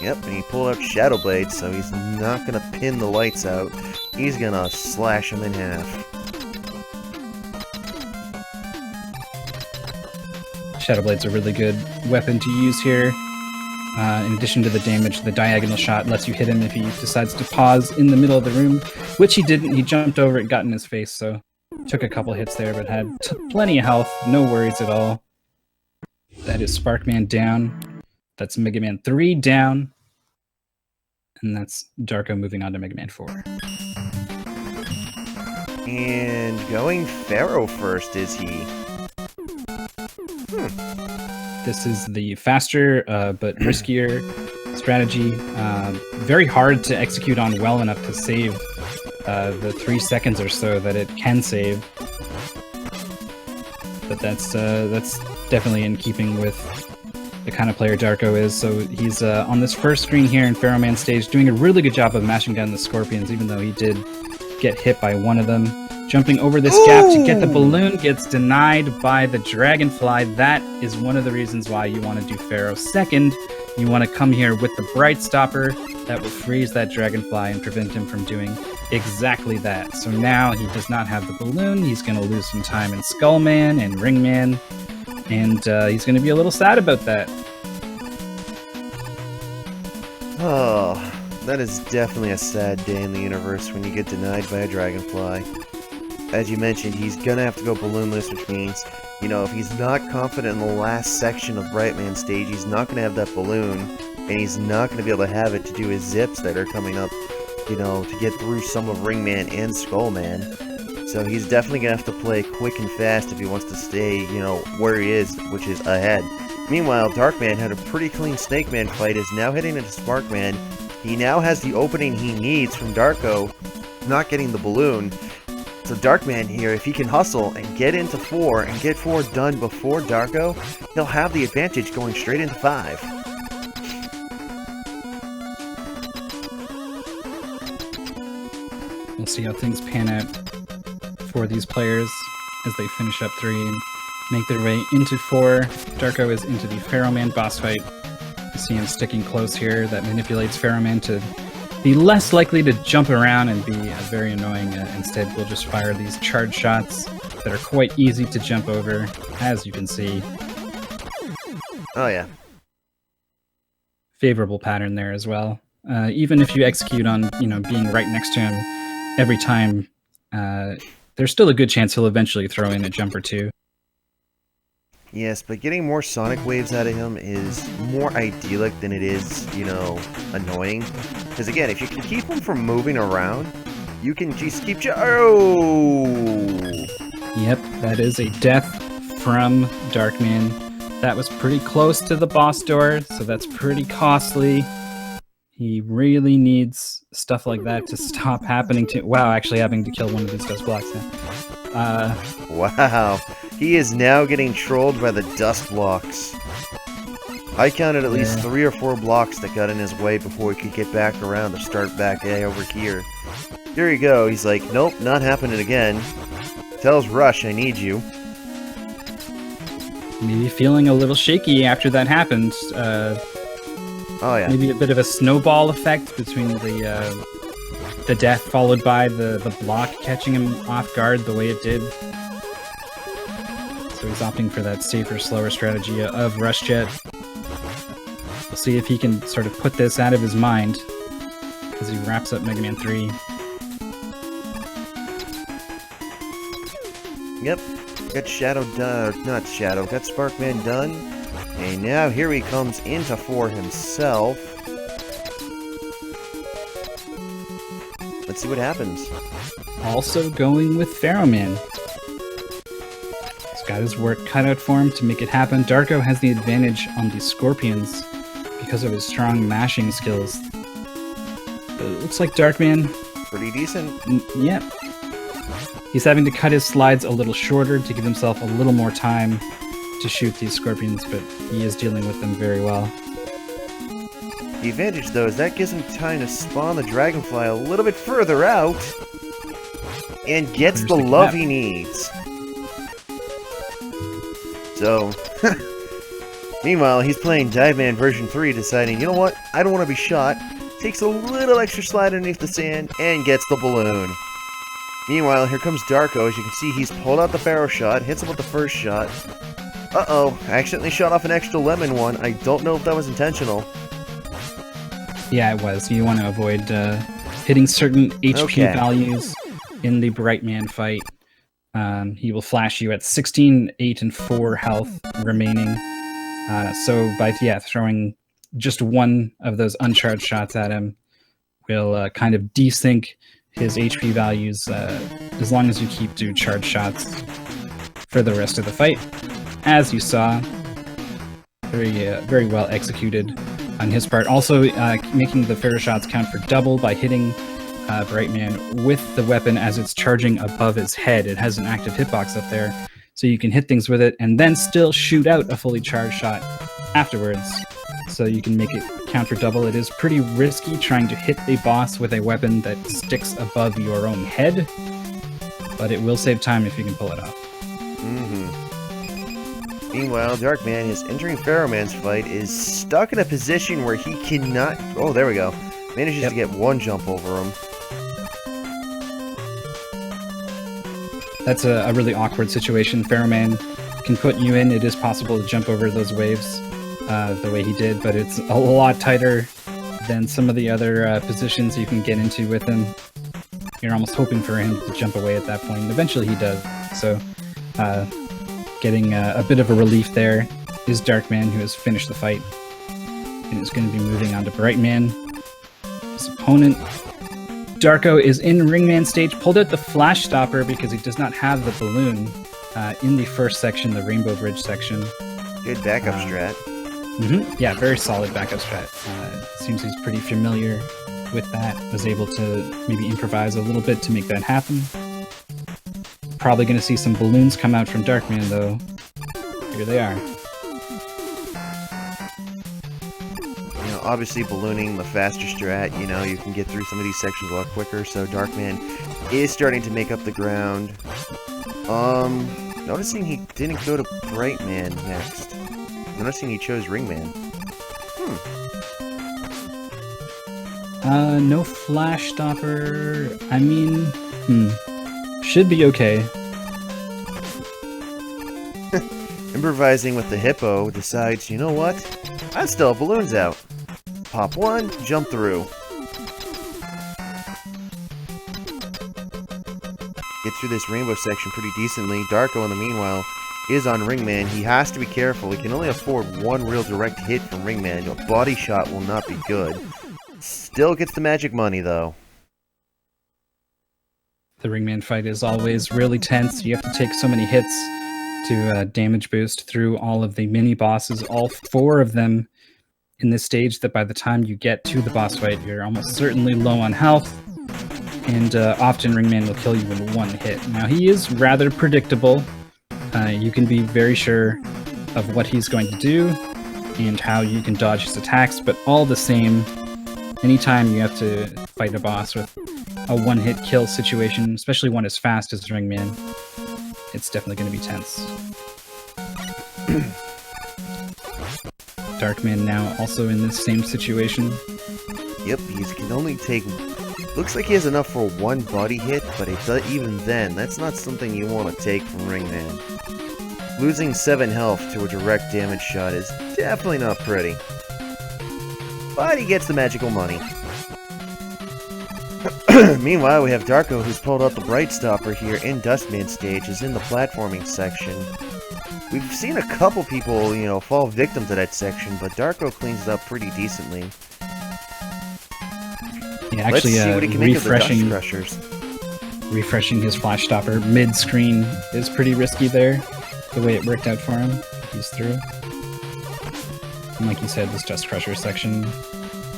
S2: Yep, and he pulled out Shadow Blade, so he's not gonna pin the lights out. He's gonna slash them in half.
S1: Shadow Blade's a really good weapon to use here. In addition to the damage, the diagonal shot lets you hit him if he decides to pause in the middle of the room, which he didn't. He jumped over it, got in his face, so took a couple hits there, but had plenty of health, no worries at all. That is Sparkman down. That's Mega Man 3 down. And that's Darko moving on to Mega Man 4.
S2: And going Pharaoh first, is he?
S1: This is the faster but riskier strategy. Very hard to execute on well enough to save the 3 seconds or so that it can save. But that's definitely in keeping with the kind of player Darko is. So he's on this first screen here in Pharaoh Man stage, doing a really good job of mashing down the scorpions, even though he did get hit by one of them. Jumping over this gap to get the balloon, gets denied by the dragonfly. That is one of the reasons why you want to do Pharaoh second. You want to come here with the Bright Stopper that will freeze that dragonfly and prevent him from doing exactly that. So now he does not have the balloon. He's going to lose some time in Skullman and Ringman, and he's going to be a little sad about that.
S2: Oh, that is definitely a sad day in the universe when you get denied by a dragonfly. As you mentioned, he's gonna have to go balloonless, which means, you know, if he's not confident in the last section of Brightman stage, he's not gonna have that balloon, and he's not gonna be able to have it to do his zips that are coming up, you know, to get through some of Ringman and Skullman. So he's definitely going to have to play quick and fast if he wants to stay, you know, where he is, which is ahead. Meanwhile, Darkman had a pretty clean Snake Man fight, is now heading into Sparkman. He now has the opening he needs from Darko, not getting the balloon. So Darkman here, if he can hustle and get into 4 and get 4 done before Darko, he'll have the advantage going straight into 5.
S1: We'll see how things pan out for these players as they finish up 3 and make their way into 4. Darko is into the Pharaoh Man boss fight. You see him sticking close here. That manipulates Pharaoh Man to be less likely to jump around and be very annoying. Instead, we'll just fire these charge shots that are quite easy to jump over, as you can see.
S2: Oh yeah.
S1: Favorable pattern there as well. Even if you execute on, being right next to him every time, there's still a good chance he'll eventually throw in a jump or 2.
S2: Yes, but getting more sonic waves out of him is more idyllic than it is, annoying. Because again, if you can keep him from moving around, you can just keep... Oh!
S1: Yep, that is a death from Darkman. That was pretty close to the boss door, so that's pretty costly. He really needs stuff like that to stop happening to... Wow, actually having to kill one of these dust blocks now.
S2: Wow. He is now getting trolled by the dust blocks. I counted at least 3 or 4 blocks that got in his way before he could get back around to start back over here. Here you go. He's like, nope, not happening again. Tells Rush, I need you.
S1: Maybe feeling a little shaky after that happened.
S2: Oh yeah.
S1: Maybe a bit of a snowball effect between the death followed by the block catching him off guard the way it did. So he's opting for that safer, slower strategy of Rush Jet. We'll see if he can sort of put this out of his mind as he wraps up Mega Man 3.
S2: Yep, got Shadow done, not Shadow, got Sparkman done. And now here he comes into 4 himself. Let's see what happens.
S1: Also going with Pharaoh Man. He's got his work cut out for him to make it happen. Darko has the advantage on the Scorpions because of his strong mashing skills. But it looks like Darkman...
S2: Pretty decent.
S1: Yep. He's having to cut his slides a little shorter to give himself a little more time to shoot these Scorpions, but he is dealing with them very well.
S2: The advantage, though, is that gives him time to spawn the Dragonfly a little bit further out and gets the love he needs. So, meanwhile, he's playing Dive Man version 3, deciding, you know what, I don't want to be shot, takes a little extra slide underneath the sand, and gets the balloon. Meanwhile, here comes Darko. As you can see, he's pulled out the Pharaoh shot, hits him with the first shot. Uh-oh, I accidentally shot off an extra lemon one. I don't know if that was intentional.
S1: Yeah, it was. You want to avoid hitting certain HP values in the Bright Man fight. He will flash you at 16, 8, and 4 health remaining. So by throwing just one of those uncharged shots at him will kind of desync his HP values as long as you keep to charge shots for the rest of the fight. As you saw, very well executed on his part. Also making the Pharaoh shots count for double by hitting Bright Man with the weapon as it's charging above his head. It has an active hitbox up there, so you can hit things with it and then still shoot out a fully charged shot afterwards. So you can make it count for double. It is pretty risky trying to hit a boss with a weapon that sticks above your own head, but it will save time if you can pull it off.
S2: Meanwhile, Darkman is entering Pharaoh Man's fight, is stuck in a position where he cannot... Oh, there we go. Manages to get one jump over him.
S1: That's a really awkward situation. Pharaoh Man can put you in. It is possible to jump over those waves the way he did, but it's a lot tighter than some of the other positions you can get into with him. You're almost hoping for him to jump away at that point, and eventually he does. So, getting a bit of a relief there is Darkman, who has finished the fight and is going to be moving on to Bright Man. His opponent Darko is in Ringman stage, pulled out the flash stopper because he does not have the balloon in the first section, the Rainbow Bridge section.
S2: Good backup strat.
S1: Yeah, very solid backup strat. Seems he's pretty familiar with that. Was able to maybe improvise a little bit to make that happen. Probably going to see some balloons come out from Darkman, though. Here they are.
S2: You know, obviously ballooning the faster strat, you know, you can get through some of these sections a lot quicker, so Darkman is starting to make up the ground. Noticing he didn't go to Brightman next. Noticing he chose Ringman.
S1: No flash stopper. I mean, should be okay.
S2: Improvising with the hippo, decides, you know what? I still have balloons out. Pop one, jump through. Get through this rainbow section pretty decently. Darko, in the meanwhile, is on Ringman. He has to be careful. He can only afford one real direct hit from Ringman. A body shot will not be good. Still gets the magic money, though.
S1: The Ringman fight is always really tense. You have to take so many hits to damage boost through all of the mini bosses, all 4 of them in this stage, that by the time you get to the boss fight, you're almost certainly low on health, and often Ringman will kill you in 1 hit. Now, he is rather predictable. You can be very sure of what he's going to do and how you can dodge his attacks, but all the same, anytime you have to fight a boss with a 1-hit kill situation, especially one as fast as Ringman, it's definitely going to be tense. Darkman now also in this same situation.
S2: Yep, he can only take... Looks like he has enough for 1 body hit, but even then, that's not something you want to take from Ringman. Losing 7 health to a direct damage shot is definitely not pretty. But he gets the magical money. Meanwhile, we have Darko, who's pulled out the Bright Stopper here in Dustman stage, is in the platforming section. We've seen a couple people, you know, fall victim to that section, but Darko cleans it up pretty decently.
S1: Yeah, actually,
S2: let's see what he can make of the Dust Crushers.
S1: Refreshing his flash stopper mid-screen is pretty risky there, the way it worked out for him. He's through. And like you said, this Dust Crusher section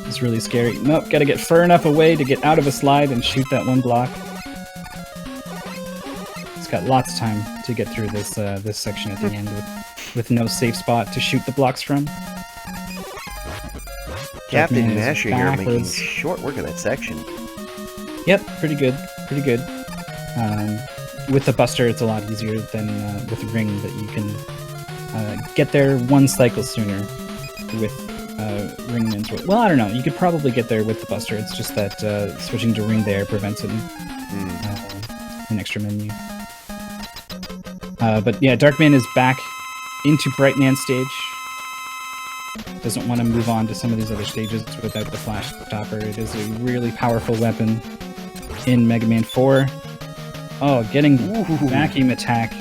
S1: is really scary. Nope, gotta get far enough away to get out of a slide and shoot that 1 block. He's got lots of time to get through this this section at the end with no safe spot to shoot the blocks from.
S2: Captain Masher here making short work of that section.
S1: Yep, pretty good, pretty good. With the Buster, it's a lot easier than with the Ring, that you can get there 1 cycle sooner with Ringman's. Well, I don't know. You could probably get there with the Buster. It's just that switching to Ring there prevents it an extra menu. But yeah, Darkman is back into Brightman stage. Doesn't want to move on to some of these other stages without the flash stopper. It is a really powerful weapon in Mega Man 4. Oh, getting vacuum attack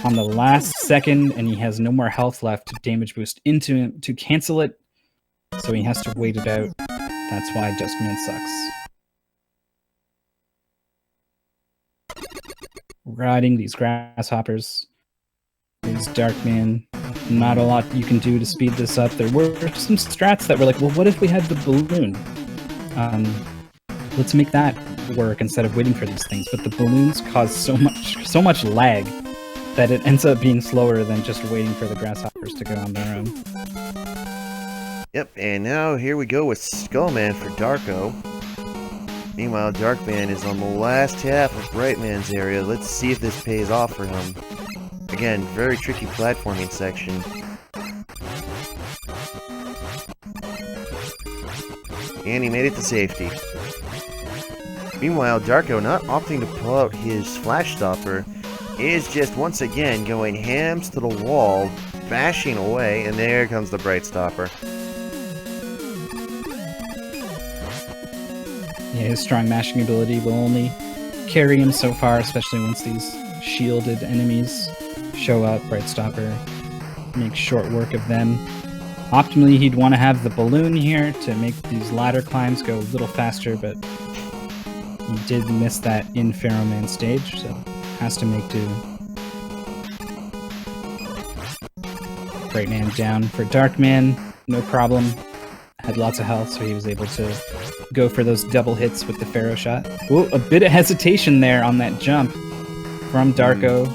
S1: on the last second, and he has no more health left to damage boost into him to cancel it, so he has to wait it out. That's why Dustman sucks. Riding these grasshoppers is Darkman. Not a lot you can do to speed this up. There were some strats that were like, well, what if we had the balloon? Let's make that work instead of waiting for these things. But the balloons cause so much lag that it ends up being slower than just waiting for the grasshoppers to go on their own.
S2: Yep, and now here we go with Skullman for Darko. Meanwhile, Darkman is on the last half of Brightman's area. Let's see if this pays off for him. Again, very tricky platforming section. And he made it to safety. Meanwhile, Darko, not opting to pull out his flash stopper, is just once again going hams to the wall, bashing away, and there comes the Bright Stopper.
S1: Yeah, his strong mashing ability will only carry him so far, especially once these shielded enemies show up. Bright Stopper makes short work of them. Optimally, he'd want to have the balloon here to make these ladder climbs go a little faster, but He did miss that in Pharaoh Man stage, so has to make do. Bright Man down for Darkman, no problem. Had lots of health, so he was able to go for those double hits with the Pharaoh shot. Ooh, a bit of hesitation there on that jump from Darko.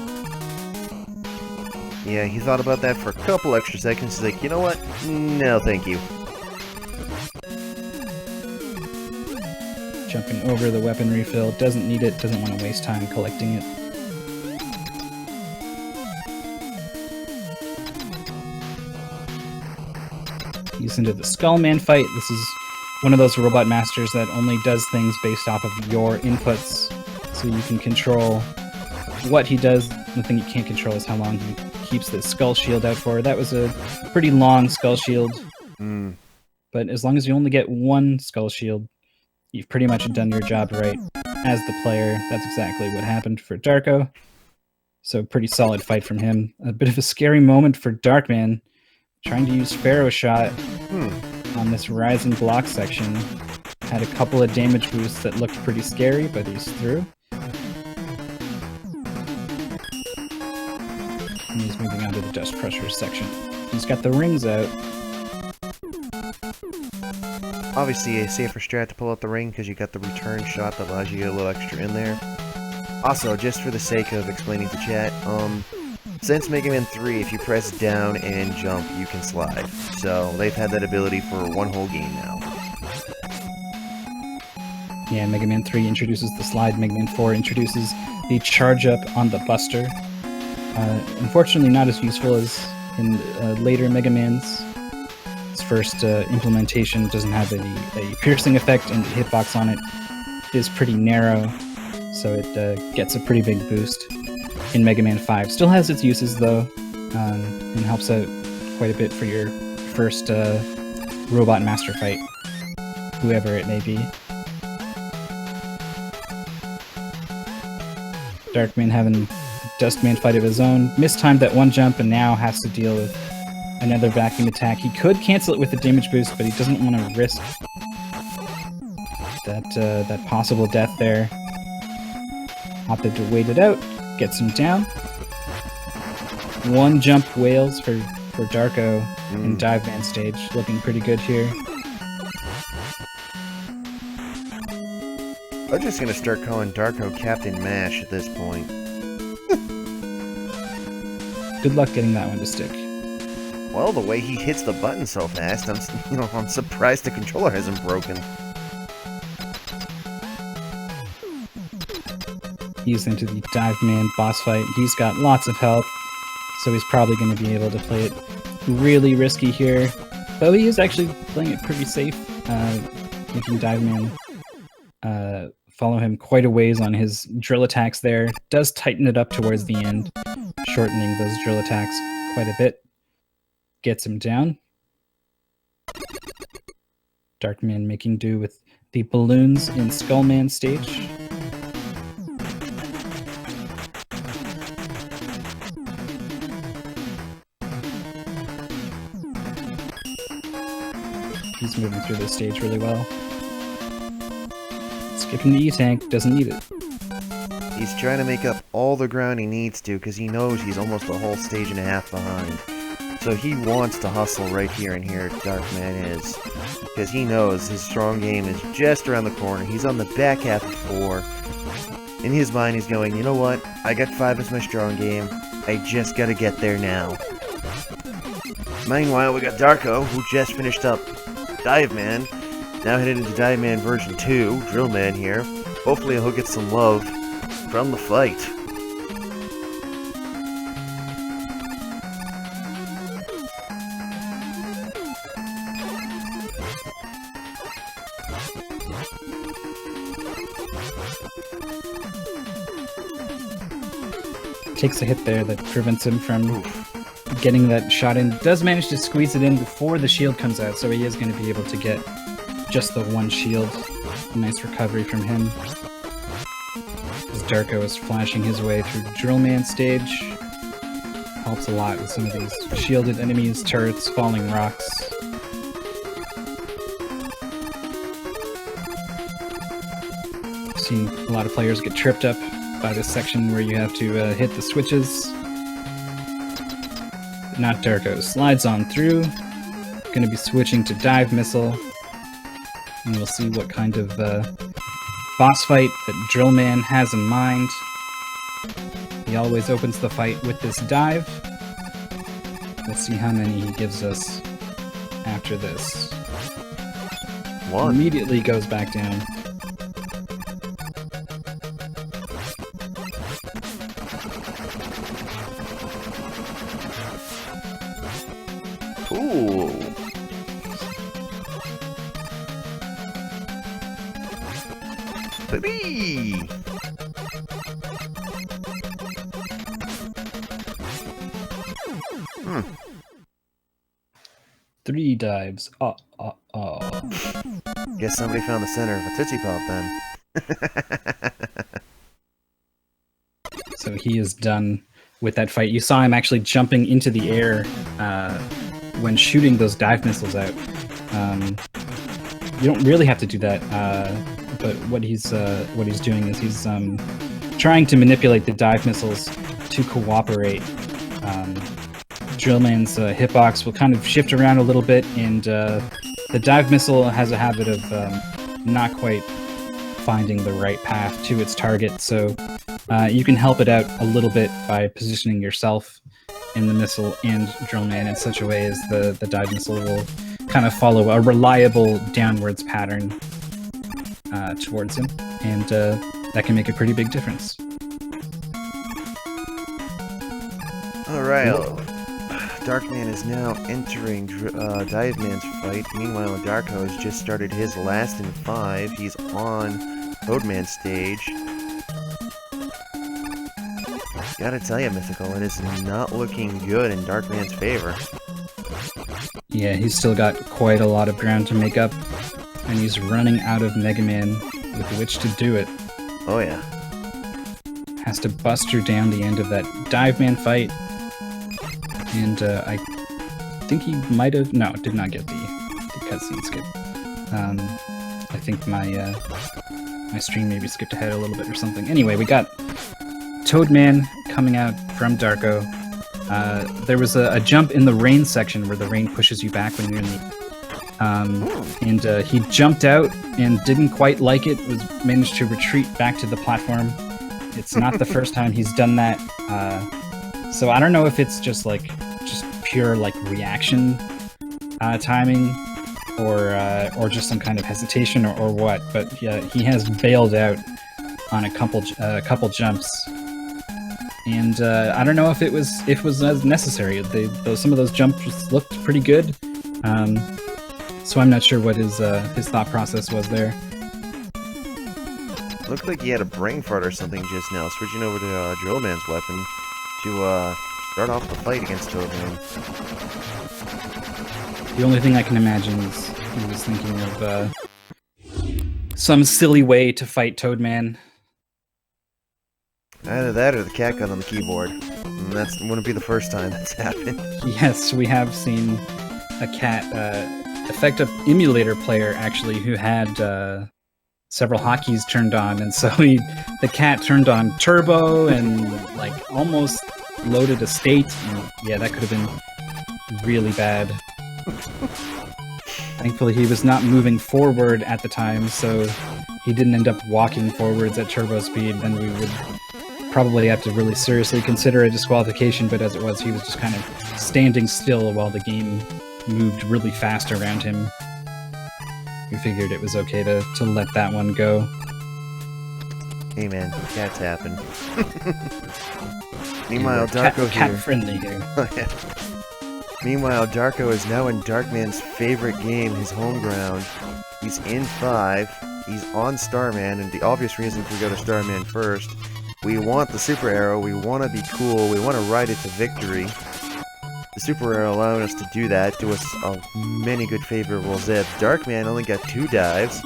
S2: Yeah, he thought about that for a couple extra seconds. He's like, you know what? No, thank you.
S1: Jumping over the weapon refill, doesn't need it, doesn't want to waste time collecting it. He's into the Skullman fight. This is one of those robot masters that only does things based off of your inputs, so you can control what he does. The thing you can't control is how long he keeps the skull shield out for. That was a pretty long skull shield, but as long as you only get one skull shield, you've pretty much done your job right as the player. That's exactly what happened for Darko. So pretty solid fight from him. A bit of a scary moment for Darkman, trying to use Pharaoh shot on this rising block section. Had a couple of damage boosts that looked pretty scary, but he's through. And he's moving on to the dust pressure section. He's got the rings out.
S2: Obviously a safer strat to pull out the ring because you got the return shot that allows you to get a little extra in there. Also, just for the sake of explaining to chat, since Mega Man 3, if you press down and jump, you can slide. So they've had that ability for one whole game now.
S1: Yeah, Mega Man 3 introduces the slide, Mega Man 4 introduces the charge up on the Buster. Unfortunately not as useful as in later Mega Mans. Its first implementation doesn't have a piercing effect, and the hitbox on it is pretty narrow, so it gets a pretty big boost in Mega Man 5. Still has its uses though, and helps out quite a bit for your first robot master fight, whoever it may be. Darkman having Dustman fight of his own, mistimed that one jump and now has to deal with another vacuum attack. He could cancel it with a damage boost, but he doesn't want to risk that possible death there. Opted to wait it out, gets him down. One jump whales for Darko in Dive Man stage, looking pretty good here.
S2: I'm just gonna start calling Darko Captain Mash at this point.
S1: Good luck getting that one to stick.
S2: Well, the way he hits the button so fast, I'm surprised the controller hasn't broken.
S1: He's into the Dive Man boss fight. He's got lots of health, so he's probably going to be able to play it really risky here. Though he is actually playing it pretty safe, making Dive Man follow him quite a ways on his drill attacks there. Does tighten it up towards the end, shortening those drill attacks quite a bit. Gets him down. Darkman making do with the balloons in Skullman stage. He's moving through this stage really well. Skipping the E-Tank, doesn't need it.
S2: He's trying to make up all the ground he needs to because he knows he's almost a whole stage and a half behind. So he wants to hustle right here, and here Darkman is. Because he knows his strong game is just around the corner. He's on the back half of 4. In his mind, he's going, you know what? I got 5 as my strong game. I just gotta get there now. Meanwhile, we got Darko, who just finished up Dive Man. Now headed into Dive Man version 2. Drill Man here. Hopefully he'll get some love from the fight.
S1: Takes a hit there that prevents him from getting that shot in. Does manage to squeeze it in before the shield comes out, so he is going to be able to get just the one shield. A nice recovery from him. As Darko is flashing his way through Drillman stage. Helps a lot with some of these shielded enemies, turrets, falling rocks. seen a lot of players get tripped up by this section where you have to hit the switches. Not Darko. Slides on through. Gonna be switching to Dive Missile. And we'll see what kind of boss fight that Drillman has in mind. He always opens the fight with this dive. We'll see how many he gives us after this.
S2: One.
S1: Immediately goes back down.
S2: Ooh. Baby.
S1: 3 dives.
S2: Guess somebody found the center of a Tootsie Pop then.
S1: So he is done with that fight. You saw him actually jumping into the air when shooting those dive missiles out. You don't really have to do that, but what he's doing is he's trying to manipulate the dive missiles to cooperate. Drillman's hitbox will kind of shift around a little bit, and the dive missile has a habit of not quite finding the right path to its target, so you can help it out a little bit by positioning yourself in the missile and Drillman in such a way as the dive missile will kind of follow a reliable downwards pattern towards him, and that can make a pretty big difference.
S2: Alright, Darkman is now entering Dive Man's fight. Meanwhile, Darko has just started his last in 5. He's on Toadman's stage. Gotta tell you, Mythical, it is not looking good in Darkman's favor.
S1: Yeah, he's still got quite a lot of ground to make up, and he's running out of Mega Man with which to do it.
S2: Oh yeah.
S1: Has to buster down the end of that Dive Man fight. And I think he might have... No, did not get the cutscene skip. I think my stream maybe skipped ahead a little bit or something. Anyway, we got Toadman coming out from Darko. There was a jump in the rain section where the rain pushes you back when you're in the... and he jumped out and didn't quite like it, managed to retreat back to the platform. It's not the first time he's done that. So I don't know if it's just pure reaction timing, or just some kind of hesitation or what. But yeah, he has bailed out on a couple jumps, and I don't know if it was as necessary. Some of those jumps looked pretty good, so I'm not sure what his thought process was there.
S2: Looked like he had a brain fart or something just now, switching over to Drillman's weapon to start off the fight against Toadman.
S1: The only thing I can imagine is he was thinking of some silly way to fight Toadman.
S2: Either that or the cat got on the keyboard. And that wouldn't be the first time that's happened.
S1: Yes, we have seen a cat, effective emulator player actually, who had several hotkeys turned on, and so the cat turned on turbo and almost loaded a state, and yeah, that could have been really bad. Thankfully, he was not moving forward at the time, so he didn't end up walking forwards at turbo speed. Then we would probably have to really seriously consider a disqualification, but as it was, he was just kind of standing still while the game moved really fast around him. We figured it was okay to let that one go.
S2: Hey man, cats happen. Meanwhile, Darko here.
S1: Cat friendly here.
S2: Meanwhile, Darko is now in Darkman's favorite game, his home ground. He's in 5. He's on Starman, and the obvious reasons we go to Starman first. We want the super arrow. We want to be cool. We want to ride it to victory. The super arrow allowing us to do that, do us many good favorable zips. Darkman only got 2 dives.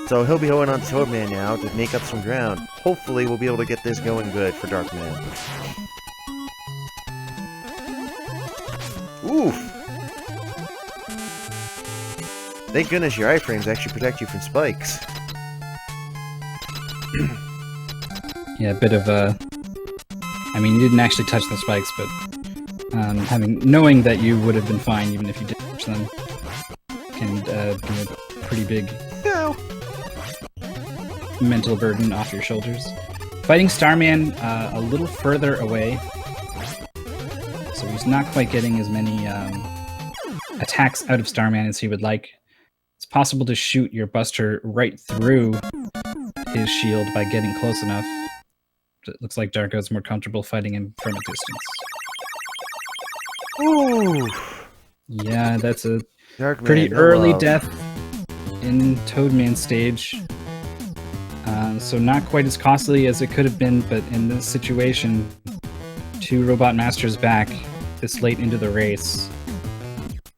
S2: So he'll be going on to Toadman now to make up some ground. Hopefully we'll be able to get this going good for Darkman. Oof! Thank goodness your iframes actually protect you from spikes.
S1: Yeah, a bit of a... I mean, you didn't actually touch the spikes, but knowing that you would have been fine even if you didn't touch them can be a pretty big mental burden off your shoulders. Fighting Starman a little further away, so he's not quite getting as many attacks out of Starman as he would like. It's possible to shoot your Buster right through his shield by getting close enough. It looks like Darko's more comfortable fighting him from a distance.
S2: Ooh.
S1: Yeah, that's a
S2: Darkman,
S1: pretty
S2: no
S1: early
S2: love.
S1: death in Toadman stage. So not quite as costly as it could have been, but in this situation, 2 Robot Masters back this late into the race.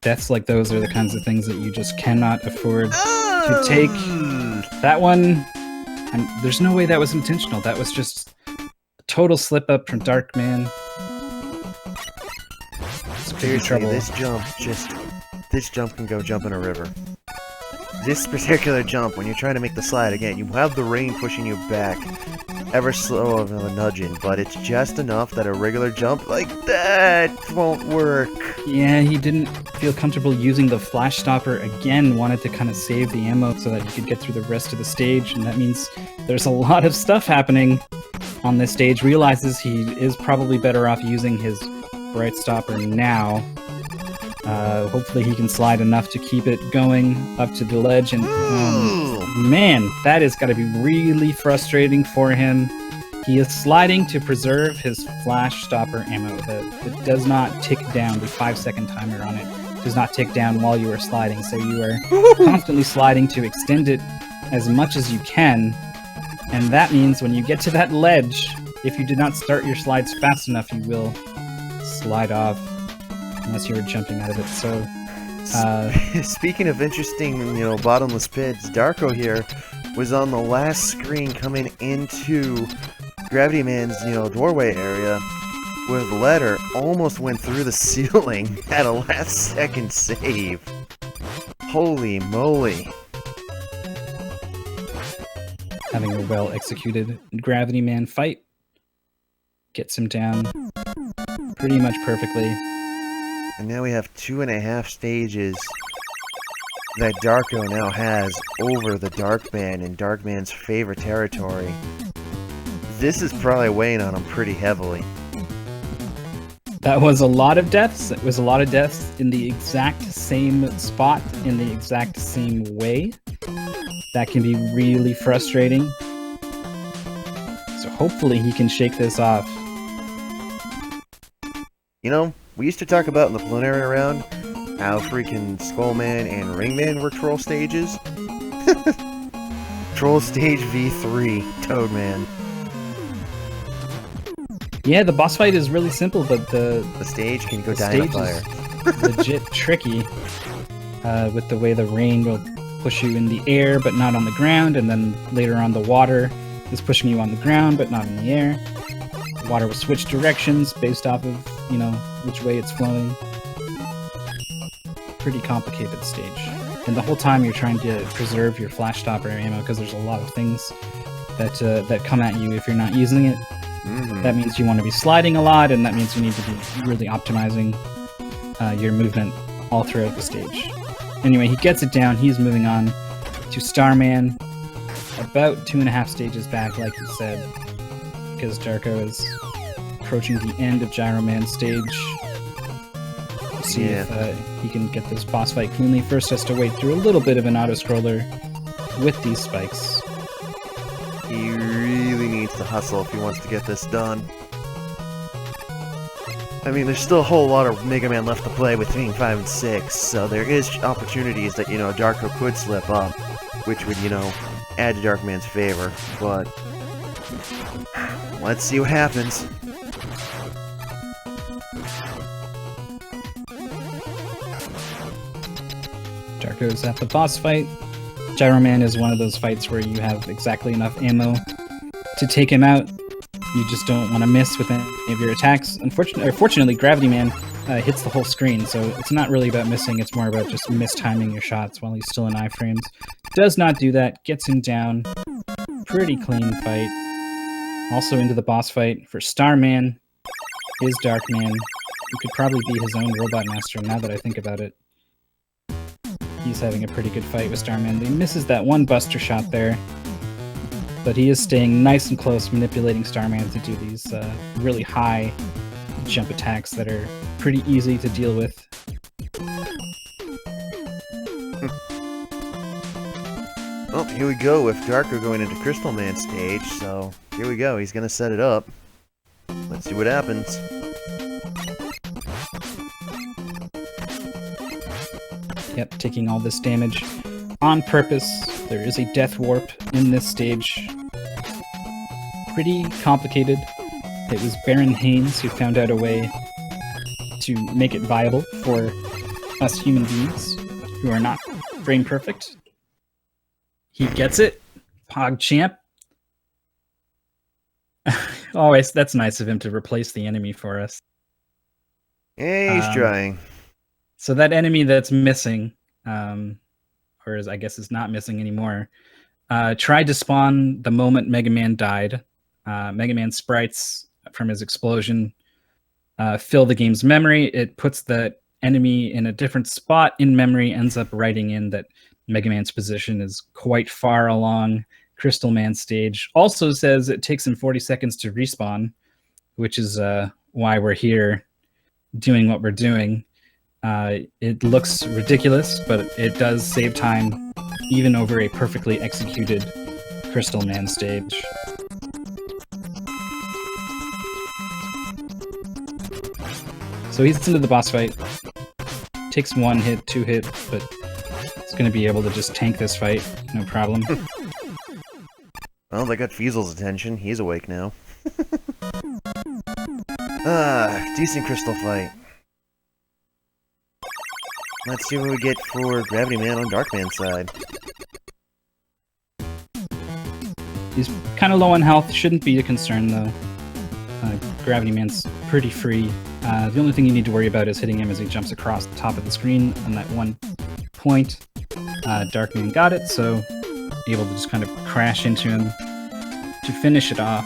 S1: Deaths like those are the kinds of things that you just cannot afford to take. That one, there's no way that was intentional. That was just a total slip-up from Darkman.
S2: Seriously, this jump can go jump in a river. This particular jump, when you're trying to make the slide, again, you have the rain pushing you back, ever slow of a nudging, but it's just enough that a regular jump like that won't work.
S1: Yeah, he didn't feel comfortable using the flash stopper again, wanted to kind of save the ammo so that he could get through the rest of the stage, and that means there's a lot of stuff happening on this stage. Realizes he is probably better off using his bright stopper now. Hopefully he can slide enough to keep it going up to the ledge, and man, that has got to be really frustrating for him. He is sliding to preserve his flash stopper ammo. It does not tick down. The 5-second timer on it does not tick down while you are sliding, so you are constantly sliding to extend it as much as you can, and that means when you get to that ledge, if you did not start your slides fast enough, you will slide off unless you were jumping out of it. So
S2: speaking of interesting, bottomless pits, Darko here was on the last screen coming into Gravity Man's, doorway area where the ladder almost went through the ceiling at a last second save. Holy moly.
S1: Having a well executed Gravity Man fight gets him down pretty much perfectly.
S2: And now we have 2.5 stages that Darko now has over the Darkman in Darkman's favorite territory. This is probably weighing on him pretty heavily.
S1: That was a lot of deaths. It was a lot of deaths in the exact same spot, in the exact same way. That can be really frustrating. So hopefully he can shake this off.
S2: We used to talk about in the preliminary round how freaking Skullman and Ringman were troll stages. Troll stage V3, Toadman.
S1: Yeah, the boss fight is really simple, but the
S2: stage can go
S1: the
S2: down in a
S1: stage
S2: fire.
S1: is legit tricky with the way the rain will push you in the air but not on the ground, and then later on the water is pushing you on the ground but not in the air. The water will switch directions based off of, which way it's flowing. Pretty complicated stage. And the whole time you're trying to preserve your flash stopper ammo because there's a lot of things that come at you if you're not using it.
S2: Mm-hmm.
S1: That means you want to be sliding a lot, and that means you need to be really optimizing your movement all throughout the stage. Anyway, he gets it down. He's moving on to Starman, about 2.5 stages back, like you said, because Darko is approaching the end of Gyro Man's stage. See if he can get this boss fight cleanly. First has to wait through a little bit of an auto-scroller with these spikes.
S2: He really needs to hustle if he wants to get this done. I mean, there's still a whole lot of Mega Man left to play between 5 and 6, so there is opportunities that, Darko could slip up, which would, add to Darkman's favor, but let's see what happens.
S1: Darko's at the boss fight. Gyro Man is one of those fights where you have exactly enough ammo to take him out. You just don't want to miss with any of your attacks. Fortunately, Gravity Man hits the whole screen, so it's not really about missing, it's more about just mistiming your shots while he's still in iframes. Does not do that, gets him down pretty clean fight. Also into the boss fight for Starman is Darkman, who could probably be his own Robot Master now that I think about it. He's having a pretty good fight with Starman. He misses that one buster shot there, but he is staying nice and close, manipulating Starman to do these really high jump attacks that are pretty easy to deal with.
S2: Well, here we go with Darko going into Crystal Man stage, so here we go. He's going to set it up. Let's see what happens.
S1: Yep, taking all this damage on purpose. There is a death warp in this stage. Pretty complicated. It was Baron Haynes who found out a way to make it viable for us human beings who are not frame perfect. He gets it. PogChamp. Always, that's nice of him to replace the enemy for us.
S2: Yeah, he's trying.
S1: So that enemy that's missing, or I guess is not missing anymore, tried to spawn the moment Mega Man died. Mega Man sprites from his explosion fill the game's memory. It puts the enemy in a different spot in memory, ends up writing in that Mega Man's position is quite far along Crystal Man stage. Also says it takes him 40 seconds to respawn, which is why we're here doing what we're doing. It looks ridiculous, but it does save time even over a perfectly executed Crystal Man stage. So he's into the boss fight. Takes 1 hit, 2 hit, but it's going to be able to just tank this fight, no problem.
S2: Well, they got Fiesel's attention. He's awake now. Decent crystal fight. Let's see what we get for Gravity Man on Darkman's side.
S1: He's kind of low on health. Shouldn't be a concern, though. Gravity Man's pretty free. The only thing you need to worry about is hitting him as he jumps across the top of the screen on that one point. Darkman got it, so able to just kind of crash into him to finish it off.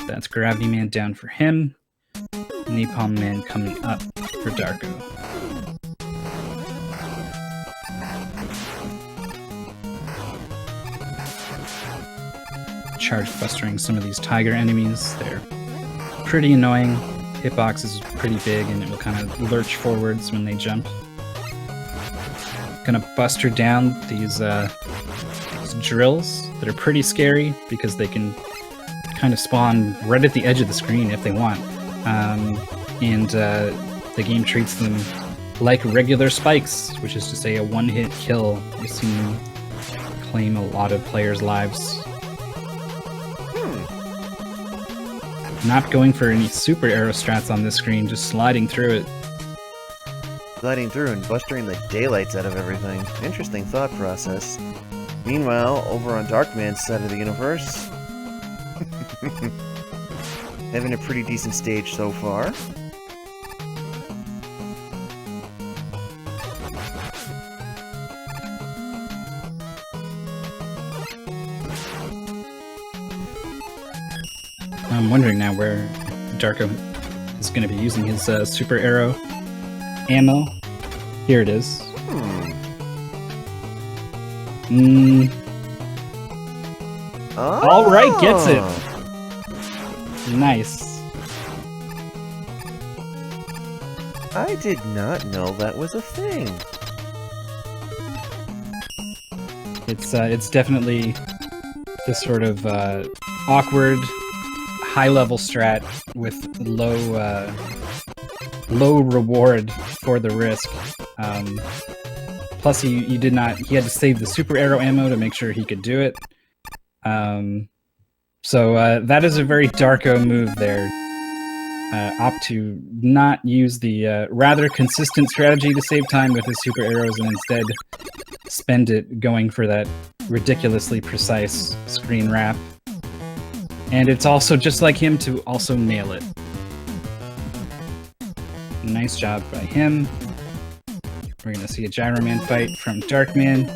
S1: That's Gravity Man down for him. Napalm Man coming up for Darko. Charge bustering some of these tiger enemies. They're pretty annoying. Hitbox is pretty big and it will kind of lurch forwards when they jump. Gonna buster down these drills that are pretty scary because they can kind of spawn right at the edge of the screen if they want. The game treats them like regular spikes, which is to say a one-hit kill. You've seen them claim a lot of players' lives. Not going for any super arrow strats on this screen, just sliding through it.
S2: Sliding through and bustering the daylights out of everything. Interesting thought process. Meanwhile, over on Darkman's side of the universe, having a pretty decent stage so far.
S1: I'm wondering now where Darko is going to be using his super arrow ammo. Here it is. All right, gets it. Nice.
S2: I did not know that was a thing.
S1: It's definitely this sort of awkward high-level strat with low reward for the risk. Plus, he had to save the super arrow ammo to make sure he could do it. So that is a very Darko move there. Opt to not use the rather consistent strategy to save time with his super arrows and instead spend it going for that ridiculously precise screen wrap. And it's also just like him to also nail it. Nice job by him. We're going to see a Gyro Man fight from Darkman.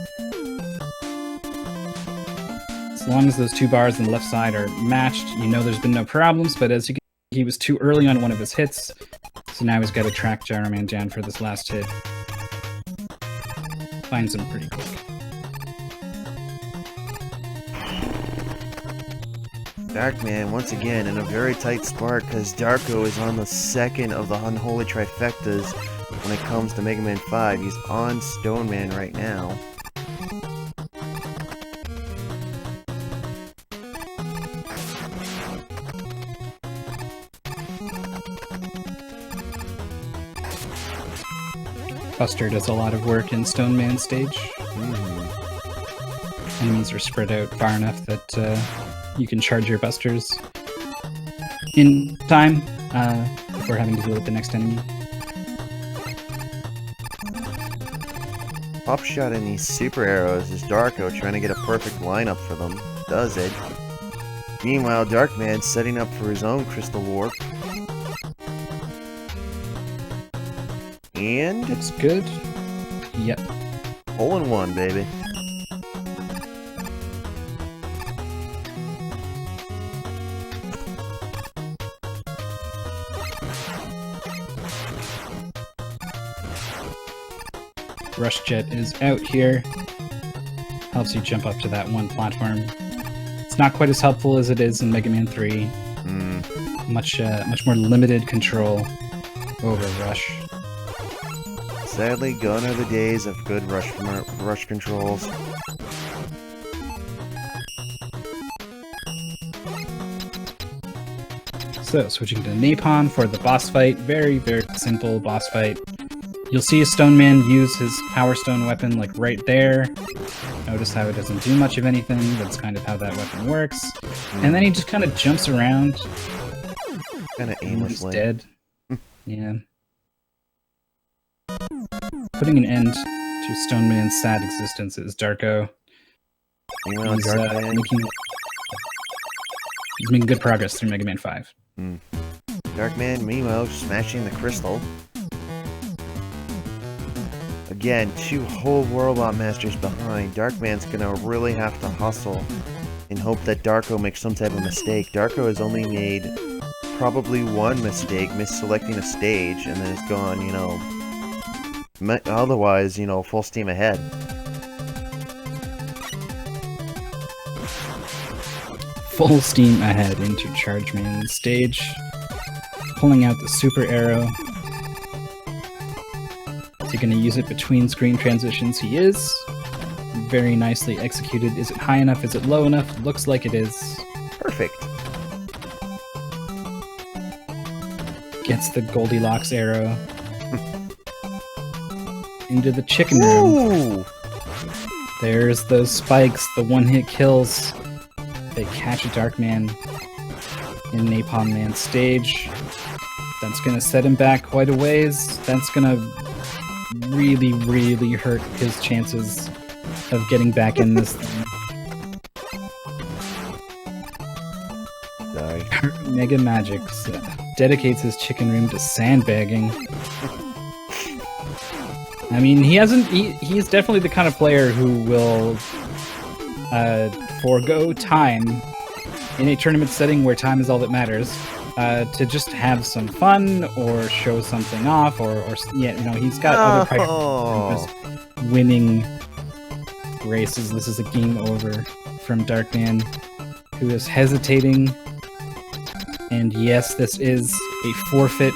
S1: As long as those two bars on the left side are matched, you know there's been no problems, but as you can see, he was too early on one of his hits, so now he's got to track Gyroman down for this last hit. Finds him pretty quick.
S2: Darkman, once again, in a very tight spot because Darko is on the second of the unholy trifectas when it comes to Mega Man 5. He's on Stone Man right now.
S1: Buster does a lot of work in Stone Man stage. Enemies are spread out far enough that you can charge your Busters in time before having to deal with the next enemy.
S2: Pop shot in these super arrows is Darko trying to get a perfect lineup for them. Does it? Meanwhile, Darkman's setting up for his own Crystal Warp. And
S1: Looks good. Yep.
S2: hole in one, baby.
S1: Rush Jet is out here. Helps you jump up to that one platform. It's not quite as helpful as it is in Mega Man 3. Much more limited control over Rush.
S2: Sadly, gone are the days of good rush controls.
S1: So, switching to Napalm for the boss fight. Very, very simple boss fight. You'll see a Stone Man use his Power Stone weapon, like, right there. Notice how it doesn't do much of anything. That's kind of how that weapon works. And then he just kind of jumps around.
S2: Kind of
S1: He's
S2: aimlessly.
S1: dead. Yeah. Putting an end to Stone Man's sad existence is Darko.
S2: Meanwhile,
S1: He's
S2: Darkman,
S1: making good progress through Mega Man 5.
S2: Darkman, meanwhile, smashing the crystal. Again, two whole Worldbot Masters behind. Darkman's gonna really have to hustle and hope that Darko makes some type of mistake. Darko has only made probably one mistake, misselecting a stage, and then it's gone, you know, otherwise, you know, full steam ahead.
S1: Full steam ahead into Charge Man's stage. Pulling out the super arrow. Is he going to use it between screen transitions? He is. Very nicely executed. Is it high enough? Is it low enough? Looks like it is.
S2: Perfect.
S1: Gets the Goldilocks arrow. Into the chicken room.
S2: Ooh!
S1: There's those spikes, the one-hit kills. They catch a Darkman in Napalm Man's stage. That's gonna set him back quite a ways. That's gonna really, really hurt his chances of getting back in this thing.
S2: Die.
S1: Darkomegamagic dedicates his chicken room to sandbagging. I mean, he's definitely the kind of player who will forego time in a tournament setting where time is all that matters to just have some fun or show something off or yeah, you know, he's got other priorities than just winning races. This is a game over from Darkman, who is hesitating. And yes, this is a forfeit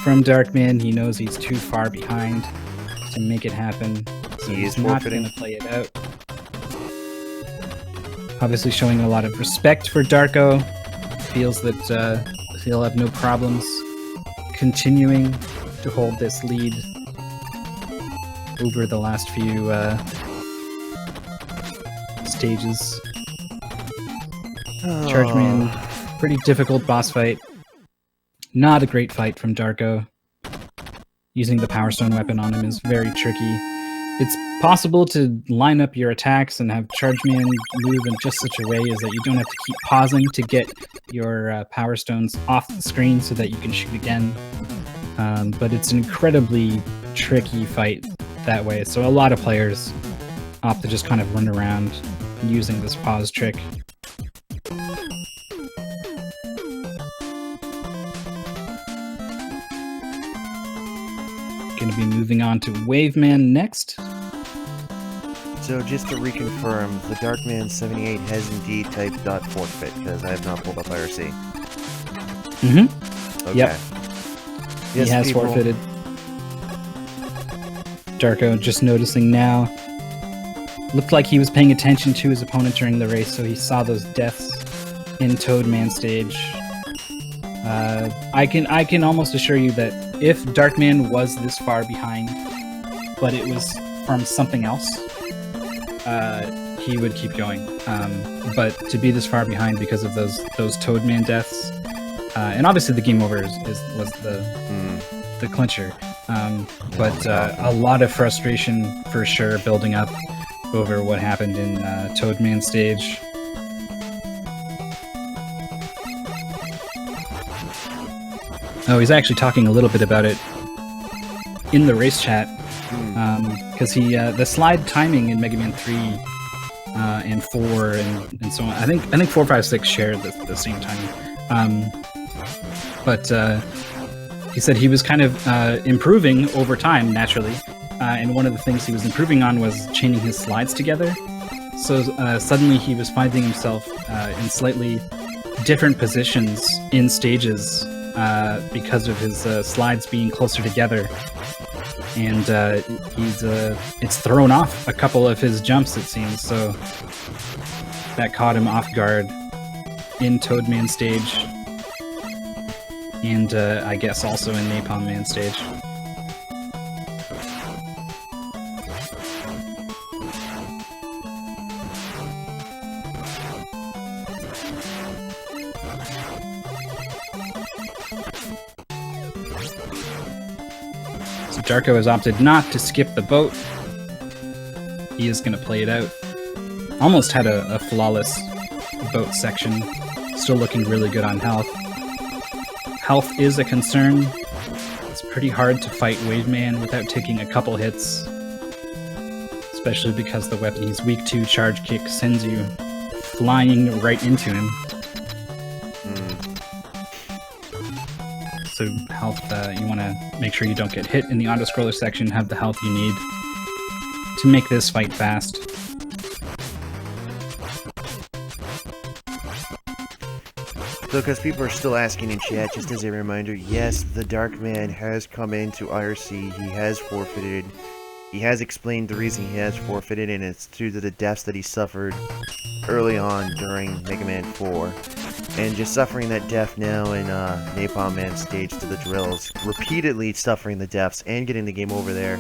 S1: from Darkman. He knows he's too far behind to make it happen, so
S2: He
S1: he's
S2: is
S1: not
S2: forfeiting.
S1: going to play it out. Obviously showing a lot of respect for Darko. Feels that he'll have no problems continuing to hold this lead over the last few stages. Chargeman, pretty difficult boss fight. Not a great fight from Darko. Using the Power Stone weapon on him is very tricky. It's possible to line up your attacks and have Chargeman move in just such a way as that you don't have to keep pausing to get your Power Stones off the screen so that you can shoot again. But it's an incredibly tricky fight that way, so a lot of players opt to just kind of run around using this pause trick. Going to be moving on to Waveman next.
S2: So just to reconfirm, the Darkman78 has indeed typed .forfeit, because I have not pulled up IRC.
S1: Mm-hmm.
S2: Okay.
S1: Yep.
S2: Yes,
S1: he has
S2: people.
S1: forfeited. Darko just noticing now. Looked like he was paying attention to his opponent during the race, so he saw those deaths in Toadman stage. I can almost assure you that if Darkman was this far behind, but it was from something else, he would keep going. But to be this far behind because of those Toadman deaths, and obviously the game over was the clincher. But a lot of frustration for sure building up over what happened in Toadman stage. Oh, he's actually talking a little bit about it in the race chat, because the slide timing in Mega Man 3 and 4 and so on. I think 4, 5, 6 share the same timing. But he said he was kind of improving over time naturally, and one of the things he was improving on was chaining his slides together. So suddenly he was finding himself in slightly different positions in stages because of his slides being closer together, and it's thrown off a couple of his jumps, it seems. So that caught him off guard in Toadman stage, and I guess also in Napalm Man stage. So Darko has opted not to skip the boat. He is going to play it out. Almost had a flawless boat section. Still looking really good on health. Health is a concern. It's pretty hard to fight Waveman without taking a couple hits. Especially because the weapon he's weak to, Charge Kick, sends you flying right into him. So health, you want to make sure you don't get hit in the auto-scroller section, have the health you need to make this fight fast.
S2: So, because people are still asking in chat, just as a reminder, yes, the Darkman has come into IRC, he has forfeited. He has explained the reason he has forfeited, and it's due to the deaths that he suffered early on during Mega Man 4. And just suffering that death now in Napalm Man stage to the drills, repeatedly suffering the deaths and getting the game over there.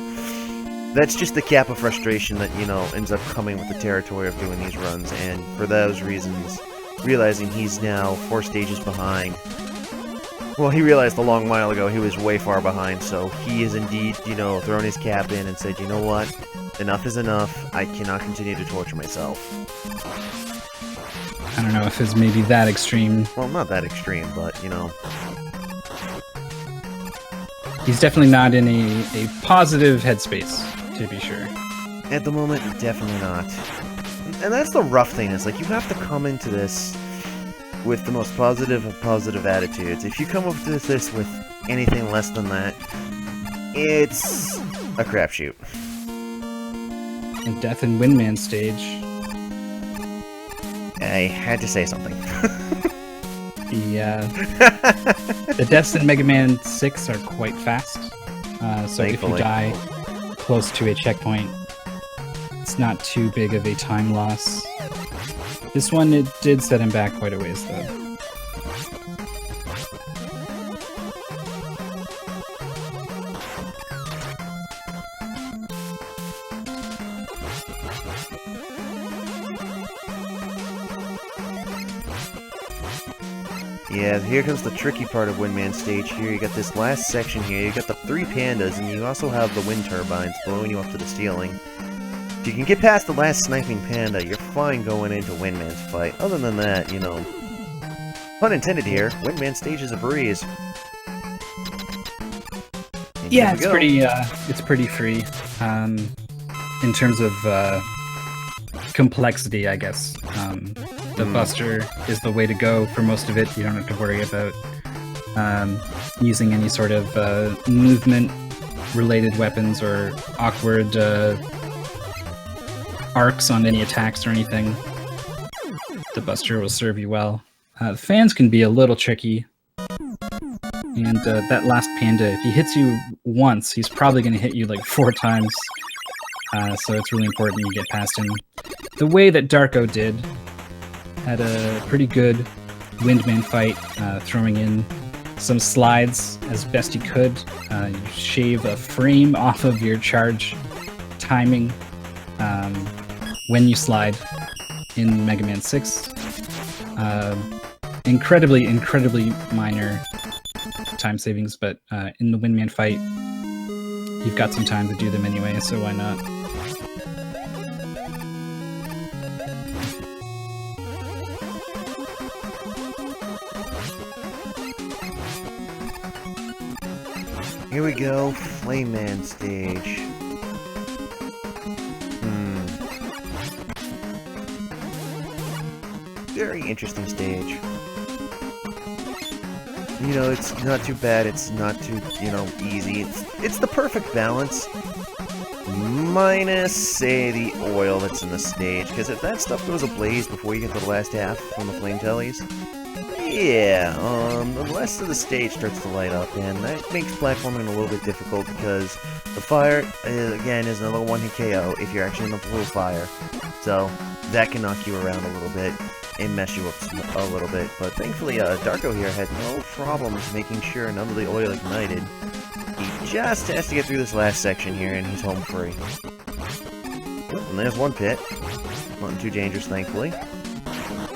S2: That's just the cap of frustration that, you know, ends up coming with the territory of doing these runs, and for those reasons, realizing he's now 4 stages behind. Well, he realized a long while ago he was way far behind, so he is indeed, you know, thrown his cap in and said, you know what, enough is enough, I cannot continue to torture myself.
S1: I don't know if it's maybe that extreme.
S2: Well, not that extreme, but, you know.
S1: He's definitely not in a positive headspace, to be sure.
S2: At the moment, definitely not. And that's the rough thing, is like, you have to come into this with the most positive of positive attitudes. If you come up to this with anything less than that, it's a crapshoot.
S1: And Death and Windman stage.
S2: I had to say something.
S1: The deaths in Mega Man 6 are quite fast. So if you die close to a checkpoint, it's not too big of a time loss. This one, it did set him back quite a ways, though.
S2: Yeah, here comes the tricky part of Windman stage here. You got this last section here, you got the 3 pandas, and you also have the wind turbines blowing you up to the ceiling. If you can get past the last sniping panda, you're fine going into Windman's fight. Other than that, you know, pun intended here, Windman stage is a breeze. And
S1: yeah, it's pretty free in terms of complexity, I guess. The Buster is the way to go for most of it. You don't have to worry about using any sort of movement-related weapons or awkward arcs on any attacks or anything. The Buster will serve you well. The fans can be a little tricky. And that last panda, if he hits you once, he's probably going to hit you like 4 times. So it's really important you get past him. The way that Darko did, had a pretty good Windman fight, throwing in some slides as best he could. You shave a frame off of your charge timing when you slide in Mega Man 6. Incredibly minor time savings, but in the Windman fight, you've got some time to do them anyway, so why not?
S2: Here we go, Flame Man stage. Very interesting stage. You know, it's not too bad, it's not too, easy. It's the perfect balance. Minus, say, the oil that's in the stage. Because if that stuff goes ablaze before you get to the last half from the flame tellies, yeah, the rest of the stage starts to light up, and that makes platforming a little bit difficult because the fire, again, is another one-hit KO if you're actually in the blue fire. So, that can knock you around a little bit and mess you up a little bit. But thankfully, Darko here had no problems making sure none of the oil ignited. He just has to get through this last section here, and he's home free. And there's one pit. Nothing too dangerous, thankfully.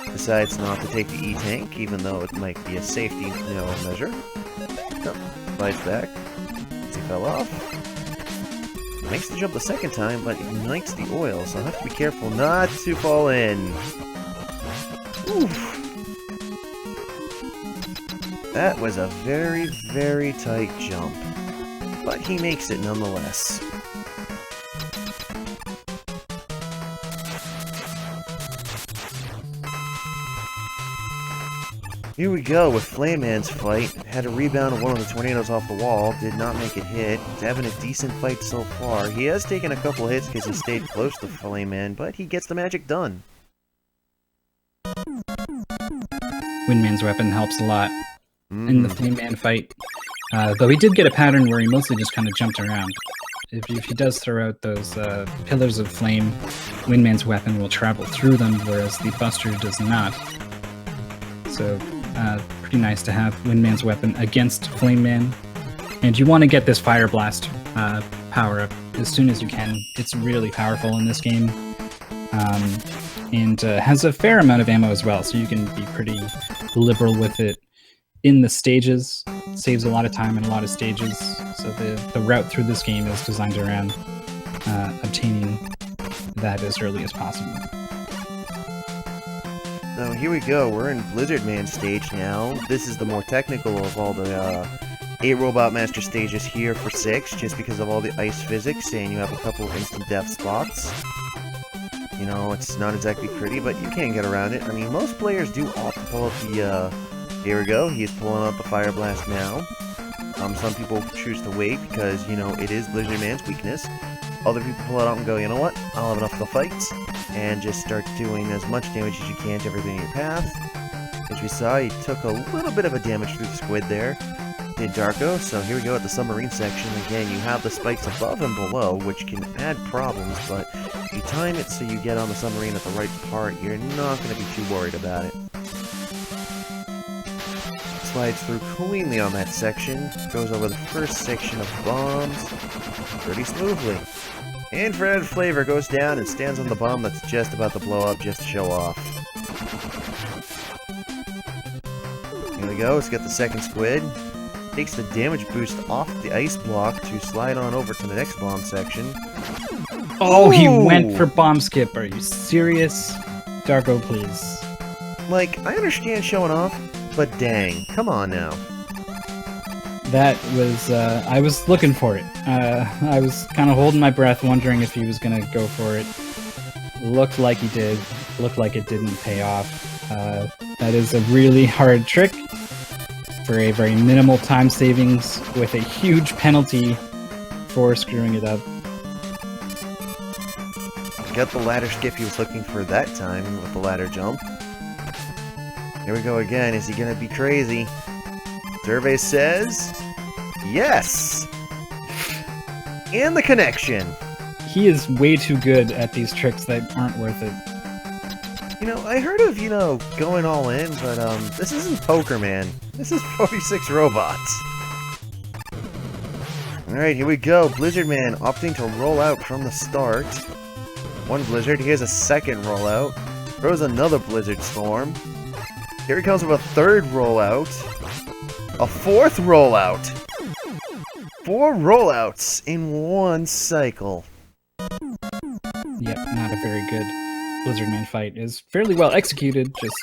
S2: Decides not to take the E-Tank, even though it might be a safety measure. Slides back. As he fell off. Makes the jump the second time, but ignites the oil, so I have to be careful not to fall in. Oof. That was a very, very tight jump. But he makes it nonetheless. Here we go with Flame Man's fight. Had a rebound of one of the tornadoes off the wall. Did not make it hit. He's having a decent fight so far. He has taken a couple hits because he stayed close to Flame Man, but he gets the magic done.
S1: Windman's weapon helps a lot in the Flame Man fight. Though he did get a pattern where he mostly just kind of jumped around. If he does throw out those pillars of flame, Windman's weapon will travel through them, whereas the Buster does not. So, pretty nice to have Windman's weapon against Flame Man. And you want to get this Fire Blast power-up as soon as you can. It's really powerful in this game. And has a fair amount of ammo as well, so you can be pretty liberal with it in the stages. It saves a lot of time in a lot of stages, so the route through this game is designed around obtaining that as early as possible.
S2: So here we go, we're in Blizzard Man stage now. This is the more technical of all the 8 Robot Master stages here for 6, just because of all the ice physics, and you have a couple of instant death spots. You know, it's not exactly pretty, but you can get around it. I mean, most players do opt to pull out the, here we go, he is pulling out the Fire Blast now. Some people choose to wait because, it is Blizzard Man's weakness. Other people pull it out and go, you know what, I'll have enough of the fights, and just start doing as much damage as you can to everything in your path. As we saw, he took a little bit of a damage through the squid there. Did Darko, so here we go at the submarine section. Again, you have the spikes above and below, which can add problems, but if you time it so you get on the submarine at the right part, you're not going to be too worried about it. Slides through cleanly on that section, goes over the first section of bombs pretty smoothly. And for added flavor, goes down and stands on the bomb that's just about to blow up just to show off. Here we go, let's get the second squid. Takes the damage boost off the ice block to slide on over to the next bomb section.
S1: Oh, he went for bomb skip. Are you serious? Darko, please.
S2: Like, I understand showing off, but dang, come on now.
S1: That was, I was looking for it. I was kind of holding my breath, wondering if he was going to go for it. Looked like he did. Looked like it didn't pay off. That is a really hard trick for a very minimal time savings with a huge penalty for screwing it up.
S2: Got the ladder skip he was looking for that time with the ladder jump. Here we go again. Is he going to be crazy? Survey says yes! And the connection!
S1: He is way too good at these tricks that aren't worth it.
S2: You know, I heard of, going all in, but this isn't poker, man. This is 46 robots. Alright, here we go. Blizzard Man opting to roll out from the start. One blizzard, here's a second rollout. Throws another blizzard storm. Here he comes with a third rollout. A fourth rollout! 4 rollouts in one cycle.
S1: Yep, not a very good Blizzard Man fight. Is fairly well executed, just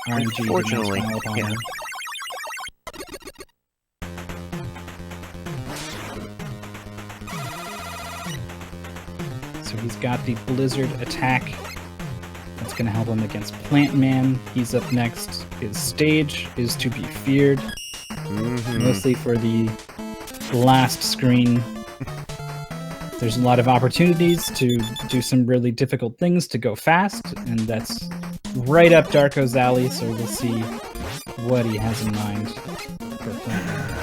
S1: RNG.
S2: Unfortunately, yeah.
S1: So he's got the Blizzard attack. That's going to help him against Plant Man. He's up next. His stage is to be feared. Mostly for the last screen. There's a lot of opportunities to do some really difficult things to go fast, and that's right up Darko's alley, so we'll see what he has in mind for Plant Man.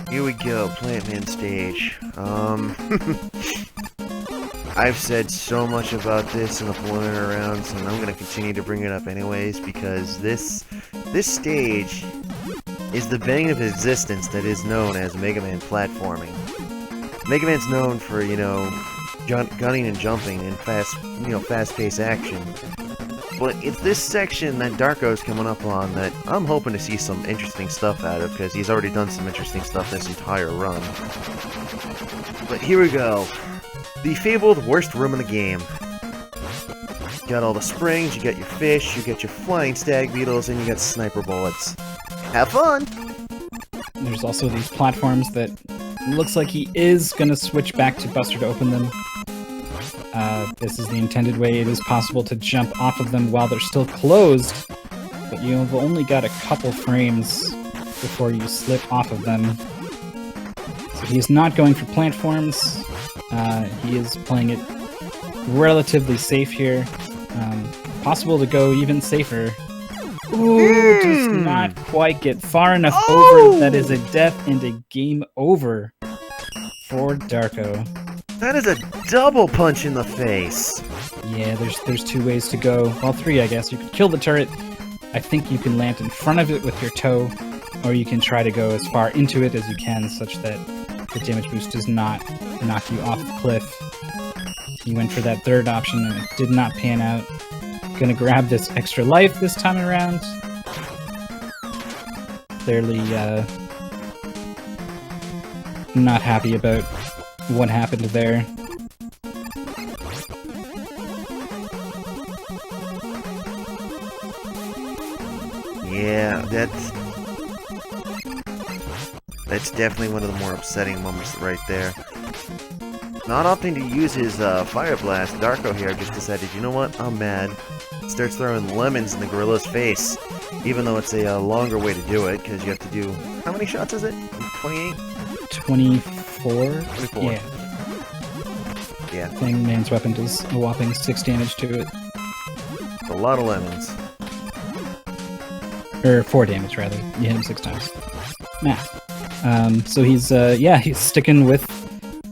S2: Here we go, Plant Man stage. I've said so much about this in the preliminary rounds, and I'm going to continue to bring it up anyways, because this stage is the bane of existence that is known as Mega Man platforming. Mega Man's known for, gunning and jumping and fast-paced action. But it's this section that Darko's coming up on that I'm hoping to see some interesting stuff out of, because he's already done some interesting stuff this entire run. But here we go. The fabled worst room in the game. You got all the springs, you got your fish, you got your flying stag beetles, and you got sniper bullets. Have fun!
S1: There's also these platforms that looks like he is going to switch back to Buster to open them. This is the intended way. It is possible to jump off of them while they're still closed, but you've only got a couple frames before you slip off of them. So he's not going for platforms. He is playing it relatively safe here. Possible to go even safer. Ooh, does not quite get far enough over. That is a death and a game over for Darko.
S2: That is a double punch in the face.
S1: Yeah, there's 2 ways to go. Well, 3, I guess. You could kill the turret. I think you can land in front of it with your toe, or you can try to go as far into it as you can, such that the damage boost does not knock you off the cliff. You went for that third option, and it did not pan out. Gonna grab this extra life this time around. Clearly, not happy about what happened there.
S2: Yeah, that's definitely one of the more upsetting moments right there. Not opting to use his Fire Blast, Darko here just decided, you know what, I'm mad. Starts throwing lemons in the gorilla's face, even though it's a longer way to do it, because you have to do... How many shots is it? 28?
S1: 24?
S2: 24.
S1: Yeah.
S2: Yeah.
S1: Playing Man's weapon does a whopping 6 damage to it.
S2: A lot of lemons.
S1: Or 4 damage, rather. You hit him 6 times. Math. So he's, he's sticking with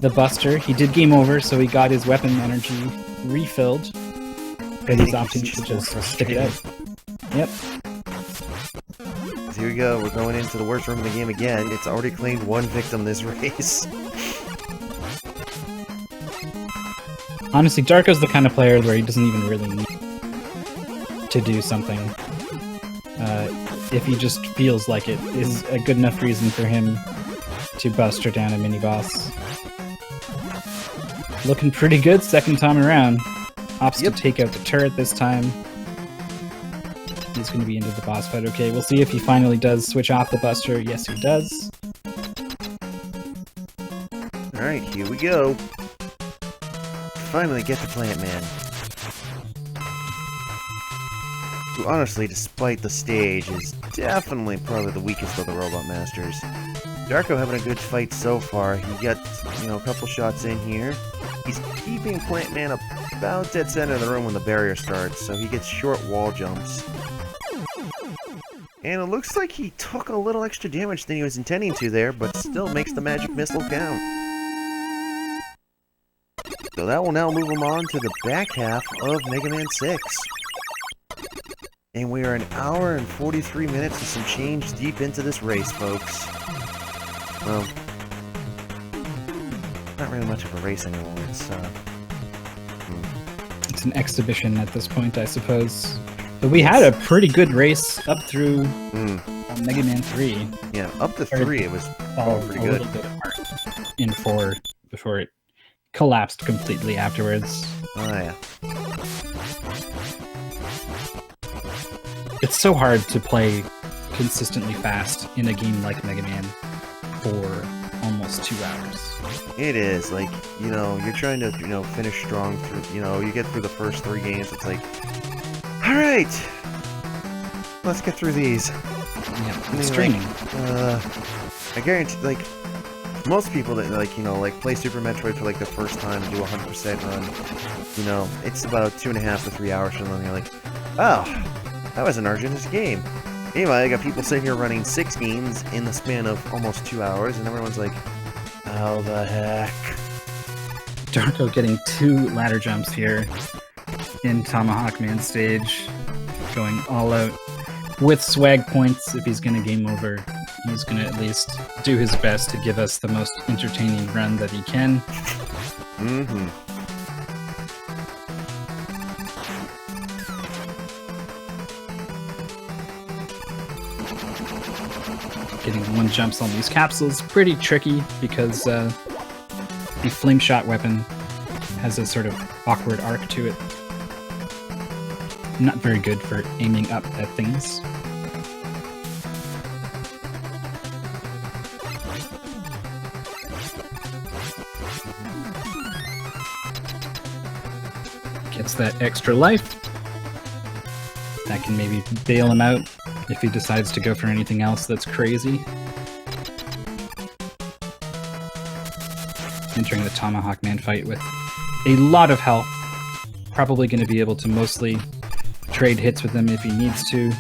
S1: the Buster. He did game over, so he got his weapon energy refilled. But he's opting to just stick it out. Yep.
S2: So here we go. We're going into the worst room in the game again. It's already claimed 1 victim this race.
S1: Honestly, Darko's the kind of player where he doesn't even really need to do something. if he just feels like it is a good enough reason for him to buster down a mini-boss. Looking pretty good second time around. Opts to take out the turret this time. He's going to be into the boss fight. Okay, we'll see if he finally does switch off the buster. Yes, he does.
S2: Alright, here we go. Finally get to Plant Man. Who honestly, despite the stage, is definitely probably the weakest of the Robot Masters. Darko having a good fight so far. He got, a couple shots in here. He's keeping Plant Man about dead center of the room when the barrier starts, so he gets short wall jumps. And it looks like he took a little extra damage than he was intending to there, but still makes the magic missile count. So that will now move him on to the back half of Mega Man 6. And we are an hour and 43 minutes and some change deep into this race, folks. Well, not really much of a race anymore.
S1: It's an exhibition at this point, I suppose. But we had a pretty good race up through Mega Man 3.
S2: Yeah, up to 3 it was all pretty good.
S1: A little bit apart in 4 before it collapsed completely afterwards.
S2: Oh yeah.
S1: It's so hard to play consistently fast in a game like Mega Man for almost 2 hours.
S2: It is, like, you're trying to, finish strong through, you get through the first 3 games, it's like, alright, let's get through these.
S1: Yeah, it's draining.
S2: I guarantee, like, most people that, play Super Metroid for, the first time and do a 100% run, it's about 2.5 to 3 hours from them, and you're like, oh, that was an arduous game. Meanwhile, I got people sitting here running 6 games in the span of almost 2 hours, and everyone's like, how the heck?
S1: Darko getting 2 ladder jumps here in Tomahawk Man stage, going all out with swag points. If he's going to game over, he's going to at least do his best to give us the most entertaining run that he can.
S2: Mm-hmm.
S1: Getting 1 jumps on these capsules pretty tricky because the flame shot weapon has a sort of awkward arc to it. Not very good for aiming up at things. Gets that extra life. That can maybe bail him out if he decides to go for anything else that's crazy. Entering the Tomahawk Man fight with a lot of health. Probably going to be able to mostly trade hits with him if he needs to.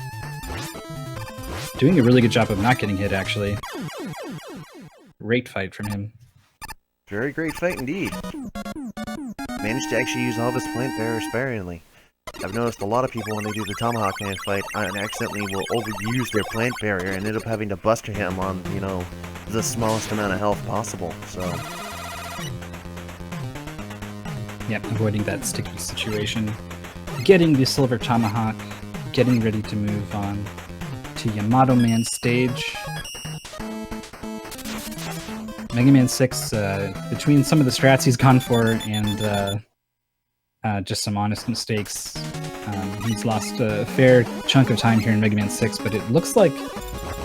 S1: Doing a really good job of not getting hit, actually. Great fight from him.
S2: Very great fight indeed. Managed to actually use all of his plant barrier sparingly. I've noticed a lot of people when they do the Tomahawk Man fight accidentally will overuse their plant barrier and end up having to buster him on, the smallest amount of health possible, so...
S1: Yep, avoiding that sticky situation. Getting the Silver Tomahawk, getting ready to move on to Yamato Man stage. Mega Man 6, between some of the strats he's gone for and just some honest mistakes, he's lost a fair chunk of time here in Mega Man 6, but it looks like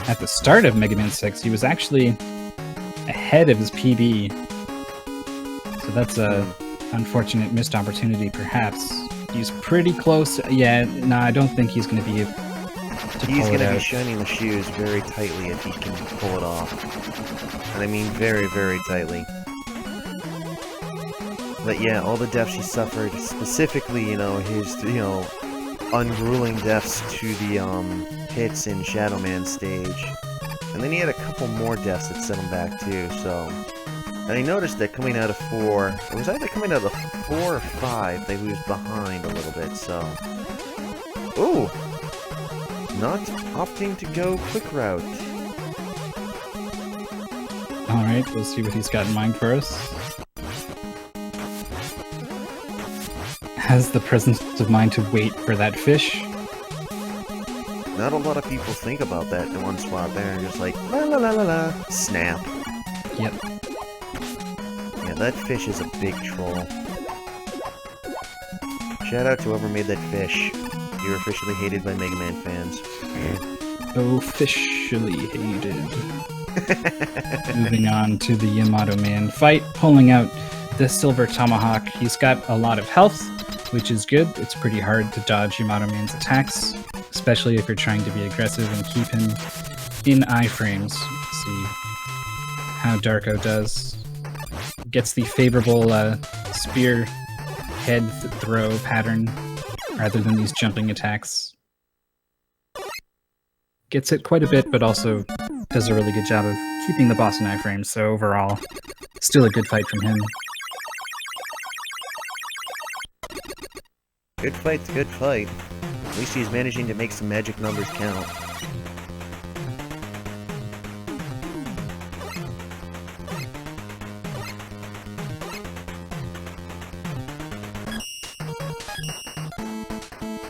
S1: at the start of Mega Man 6 he was actually ahead of his PB. So that's a unfortunate missed opportunity, perhaps. He's pretty close. Yeah, no, I don't think he's going to be able to pull it out.
S2: He's going to be shining the shoes very tightly if he can pull it off. And I mean very, very tightly. But yeah, all the deaths he suffered, specifically, his, ungrueling deaths to the hits in Shadow Man stage. And then he had a couple more deaths that set him back too, so... And I noticed that coming out of 4, it was either coming out of 4 or 5 that he was behind a little bit, so... Ooh! Not opting to go quick route.
S1: Alright, we'll see what he's got in mind for us. Has the presence of mind to wait for that fish.
S2: Not a lot of people think about that in one spot there and just like, la la la la la, snap.
S1: Yep.
S2: Yeah, that fish is a big troll. Shout out to whoever made that fish. You're officially hated by Mega Man fans.
S1: Officially hated. Moving on to the Yamato Man fight, pulling out the Silver Tomahawk. He's got a lot of health, which is good. It's pretty hard to dodge Yamato Man's attacks, especially if you're trying to be aggressive and keep him in iframes. See how Darko does. Gets the favorable spear head throw pattern rather than these jumping attacks. Gets it quite a bit, but also does a really good job of keeping the boss in iframes, so overall, still a good fight from him.
S2: Good fight's good fight. At least he's managing to make some magic numbers count.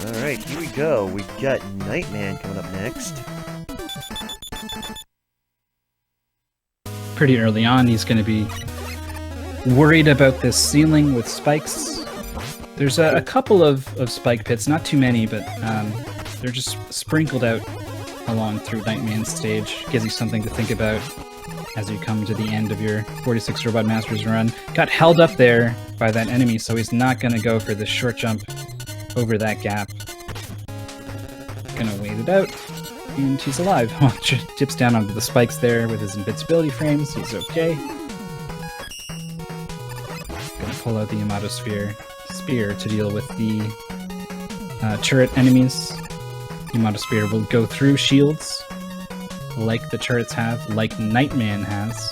S2: Alright, here we go. We got Nightman coming up next.
S1: Pretty early on, he's going to be worried about this ceiling with spikes. There's a couple of spike pits, not too many, but they're just sprinkled out along through Nightman's stage. Gives you something to think about as you come to the end of your 46 Robot Masters run. Got held up there by that enemy, so he's not going to go for the short jump over that gap. Gonna wait it out, and he's alive. Dips down onto the spikes there with his invincibility frames. He's okay. Gonna pull out the Yamato spear to deal with the turret enemies. Yamato spear will go through shields, like the turrets have, like Nightman has.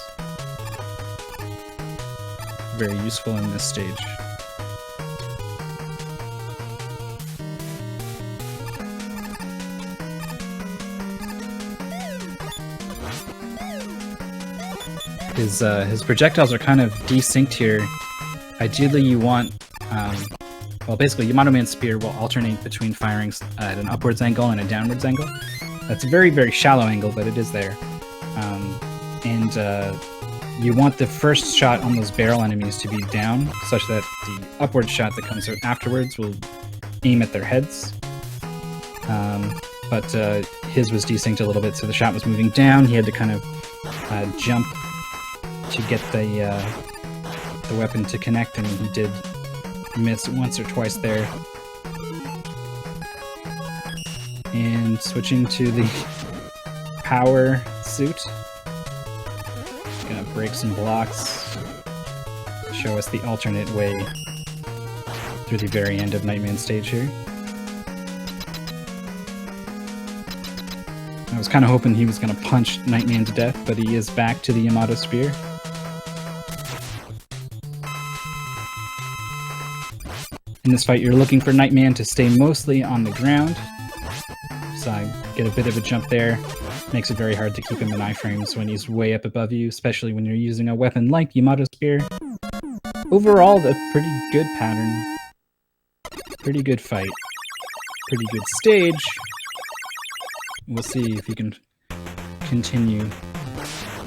S1: Very useful in this stage. His projectiles are kind of desynced here. Ideally, you want, well, basically, Yamato Man's spear will alternate between firing at an upwards angle and a downwards angle. That's a very, very shallow angle, but it is there. You want the first shot on those barrel enemies to be down, such that the upward shot that comes out afterwards will aim at their heads. But his was desynced a little bit, so the shot was moving down. He had to kind of jump to get the weapon to connect, and he did miss once or twice there. And switching to the power suit. Gonna break some blocks, show us the alternate way through the very end of Nightman's stage here. I was kind of hoping he was gonna punch Nightman to death, but he is back to the Yamato spear. In this fight, you're looking for Nightman to stay mostly on the ground. So I get a bit of a jump there. Makes it very hard to keep him in iframes when he's way up above you, especially when you're using a weapon like Yamato Spear. Overall, a pretty good pattern. Pretty good fight. Pretty good stage. We'll see if you can continue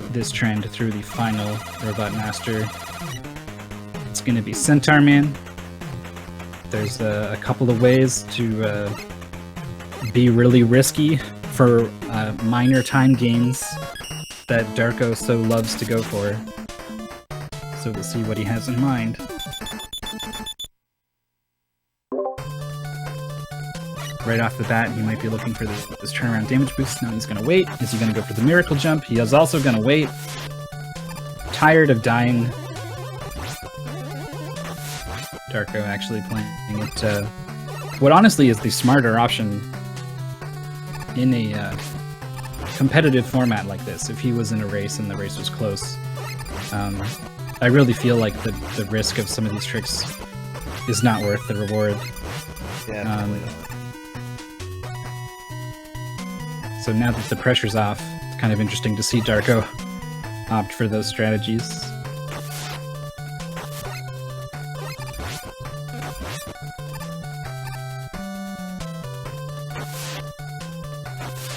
S1: this trend through the final Robot Master. It's going to be Centaur Man. There's a couple of ways to be really risky for minor time gains that Darko so loves to go for. So we'll see what he has in mind. Right off the bat, he might be looking for this turnaround damage boost. Now he's going to wait. Is he going to go for the miracle jump? He is also going to wait. Tired of dying. Darko actually playing it, what honestly is the smarter option in a competitive format like this. If he was in a race and the race was close, I really feel like the risk of some of these tricks is not worth the reward.
S2: Yeah,
S1: so now that the pressure's off, it's kind of interesting to see Darko opt for those strategies.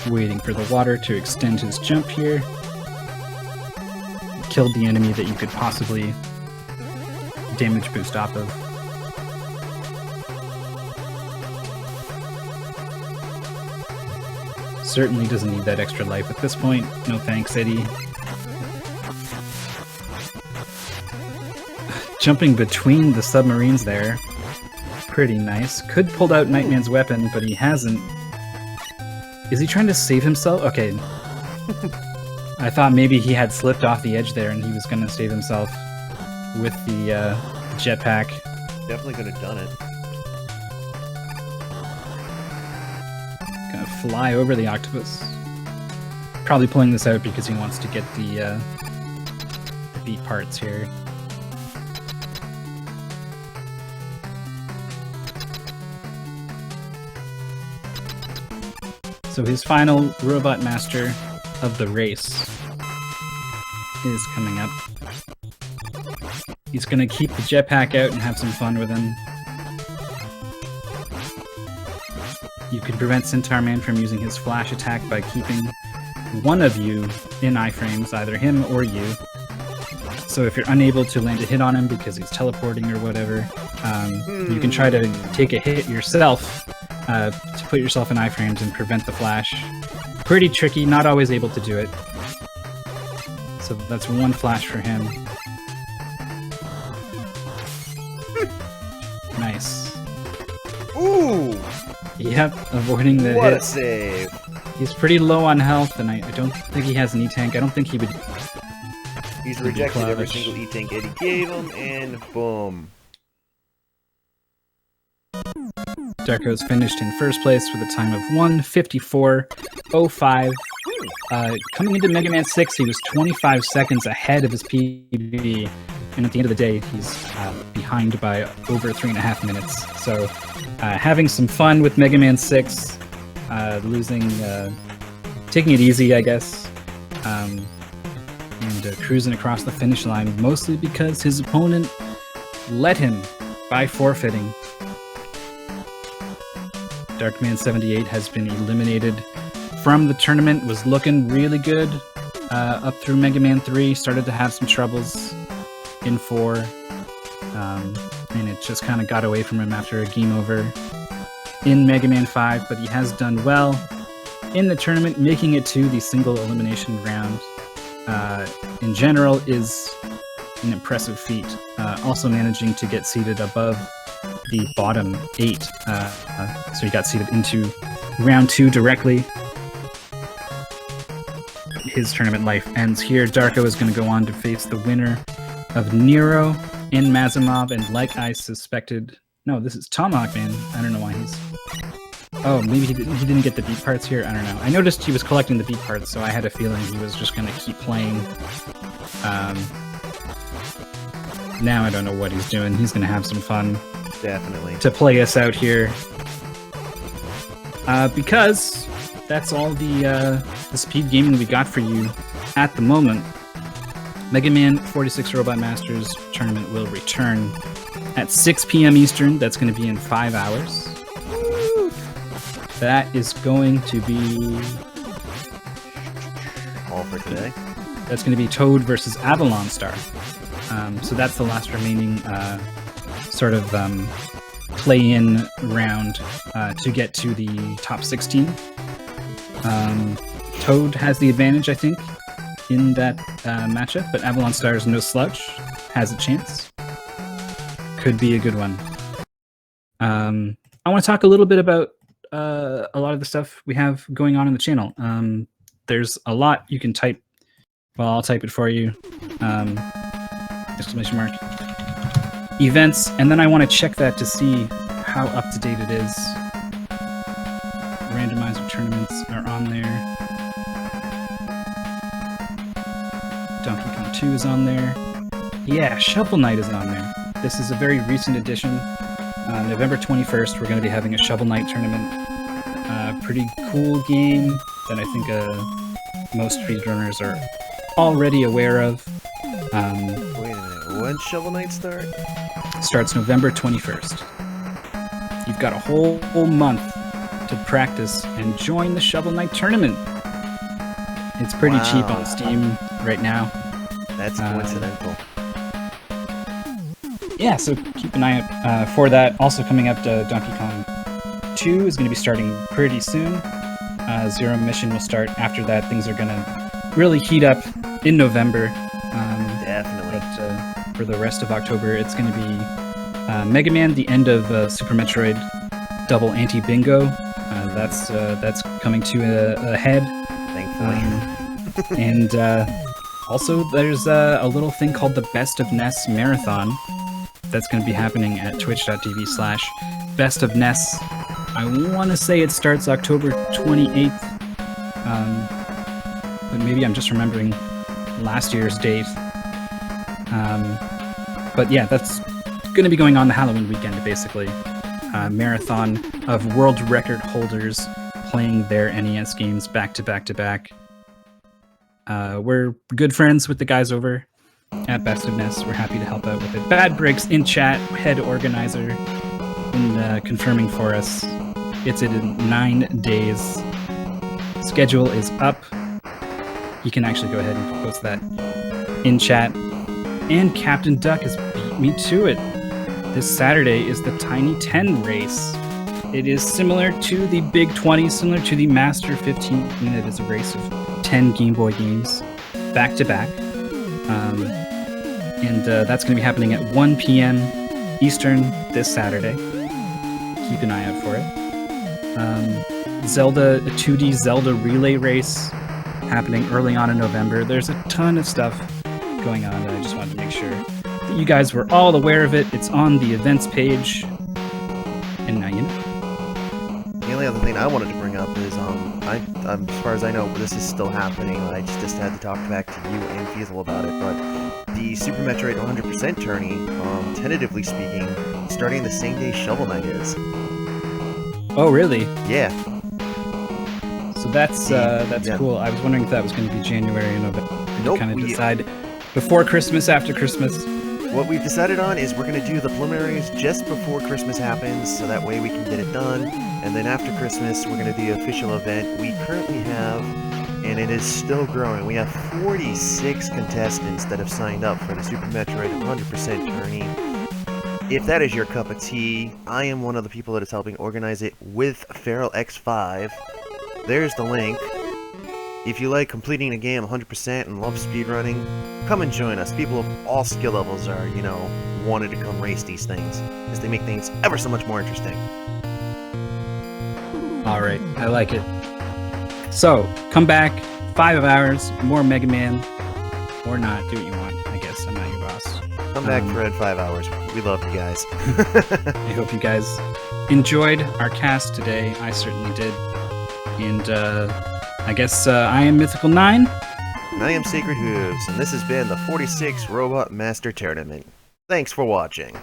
S1: Waiting for the water to extend his jump here. Killed the enemy that you could possibly damage boost off of. Certainly doesn't need that extra life at this point. No thanks, Eddie. Jumping between the submarines there. Pretty nice. Could pull out Nightman's weapon, but he hasn't. Is he trying to save himself? Okay. I thought maybe he had slipped off the edge there and he was going to save himself with the jetpack.
S2: Definitely could have done it.
S1: Gonna fly over the octopus. Probably pulling this out because he wants to get the beat parts here. So his final robot master of the race is coming up. He's gonna keep the jetpack out and have some fun with him. You can prevent Centaur Man from using his flash attack by keeping one of you in iframes, either him or you. So if you're unable to land a hit on him because he's teleporting or whatever, you can try to take a hit yourself to put yourself in iframes and prevent the flash. Pretty tricky, not always able to do it. So that's one flash for him. Nice.
S2: Ooh!
S1: Yep, avoiding the
S2: What a
S1: hit.
S2: save!
S1: He's pretty low on health, and I don't think he has an E-Tank. I don't think he would...
S2: He's rejected every
S1: Clavish.
S2: single E-Tank Eddie gave him, and boom.
S1: Darko's finished in first place with a time of 1:54.05. Coming into Mega Man 6, he was 25 seconds ahead of his PB, and at the end of the day, he's behind by over 3.5 minutes. So, having some fun with Mega Man 6, taking it easy, I guess, and cruising across the finish line, mostly because his opponent let him by forfeiting. Darkman78 has been eliminated from the tournament, was looking really good up through Mega Man 3, started to have some troubles in 4, and it just kind of got away from him after a game over in Mega Man 5, but he has done well in the tournament, making it to the single elimination round. In general is an impressive feat, also managing to get seated above the bottom 8, so he got seeded into round 2 directly. His tournament life ends here. Darko is going to go on to face the winner of Nero and Mazimov, and like I suspected, no, this is Tomahawk Man. I don't know why he's... Oh, maybe he didn't get the beat parts here. I don't know. I noticed he was collecting the beat parts, so I had a feeling he was just going to keep playing. Now I don't know what he's doing. He's going to have some fun.
S2: Definitely.
S1: To play us out here. Because that's all the speed gaming we got for you at the moment. Mega Man 46 Robot Masters tournament will return at 6 p.m. Eastern. That's going to be in 5 hours. That is going to be...
S2: all for today.
S1: That's going to be Toad versus Avalon Star. So that's the last remaining sort of play-in round to get to the top 16. Toad has the advantage, I think, in that matchup, but Avalon Star is no slouch, has a chance. Could be a good one. I want to talk a little bit about a lot of the stuff we have going on in the channel. There's a lot you can type. Well, I'll type it for you. Exclamation mark. Events, and then I want to check that to see how up to date it is. Randomizer tournaments are on there. Donkey Kong 2 is on there. Yeah, Shovel Knight is on there. This is a very recent addition. November 21st, we're going to be having a Shovel Knight tournament. Pretty cool game that I think most speedrunners are already aware of.
S2: Wait a minute, when Shovel Knight start?
S1: Starts November 21st. You've got a whole month to practice and join the Shovel Knight tournament. It's pretty cheap on Steam right now.
S2: That's coincidental.
S1: Yeah, so keep an eye out for that. Also coming up, Donkey Kong 2 is going to be starting pretty soon. Zero Mission will start after that. Things are going to really heat up in November.
S2: Definitely.
S1: But for the rest of October, it's going to be Mega Man, the end of Super Metroid Double Anti-Bingo. That's coming to a head.
S2: Thankfully.
S1: And also, there's a little thing called the Best of NES Marathon that's going to be happening at twitch.tv/Best of NES. I want to say it starts October 28th, but maybe I'm just remembering last year's date. But yeah, that's going to be going on the Halloween weekend, basically. Marathon of world record holders playing their NES games back to back to back. We're good friends with the guys over at Best of NES. We're happy to help out with it. Bad Bricks in chat, head organizer, and confirming for us. It's in 9 days. Schedule is up. You can actually go ahead and post that in chat. And Captain Duck has beat me to it. This Saturday is the Tiny 10 race. It is similar to the Big 20, similar to the Master 15. It is a race of 10 Game Boy games back to back. And that's going to be happening at 1 p.m. Eastern this Saturday. Keep an eye out for it. Zelda, a 2D Zelda relay race happening early on in November. There's a ton of stuff going on that I just wanted to make sure that you guys were all aware of it. It's on the events page. And now you know.
S2: The only other thing I wanted to bring up is, as far as I know, this is still happening. I just had to talk back to you and Feasel about it, but the Super Metroid 100% tourney, tentatively speaking, starting the same day Shovel Knight is.
S1: Oh, really?
S2: Yeah.
S1: So that's cool. I was wondering if that was going to be January or November.
S2: Nope.
S1: Kind of decide before Christmas, after Christmas.
S2: What we've decided on is we're going to do the preliminaries just before Christmas happens, so that way we can get it done. And then after Christmas, we're going to do the official event. We currently have, and it is still growing, we have 46 contestants that have signed up for the Super Metroid 100% tourney. If that is your cup of tea, I am one of the people that is helping organize it with Feral X5. There's the link. If you like completing a game 100% and love speedrunning, come and join us. People of all skill levels are, wanted to come race these things, because they make things ever so much more interesting.
S1: Alright, I like it. So, come back, 5 hours, more Mega Man, or not, do what you want, I guess, I'm not your boss.
S2: Come back for 5 hours. We love you guys.
S1: I hope you guys enjoyed our cast today. I certainly did. And I guess I am Mythical 9.
S2: And I am Sacred Hooves, and this has been the 46 Robot Master Tournament. Thanks for watching.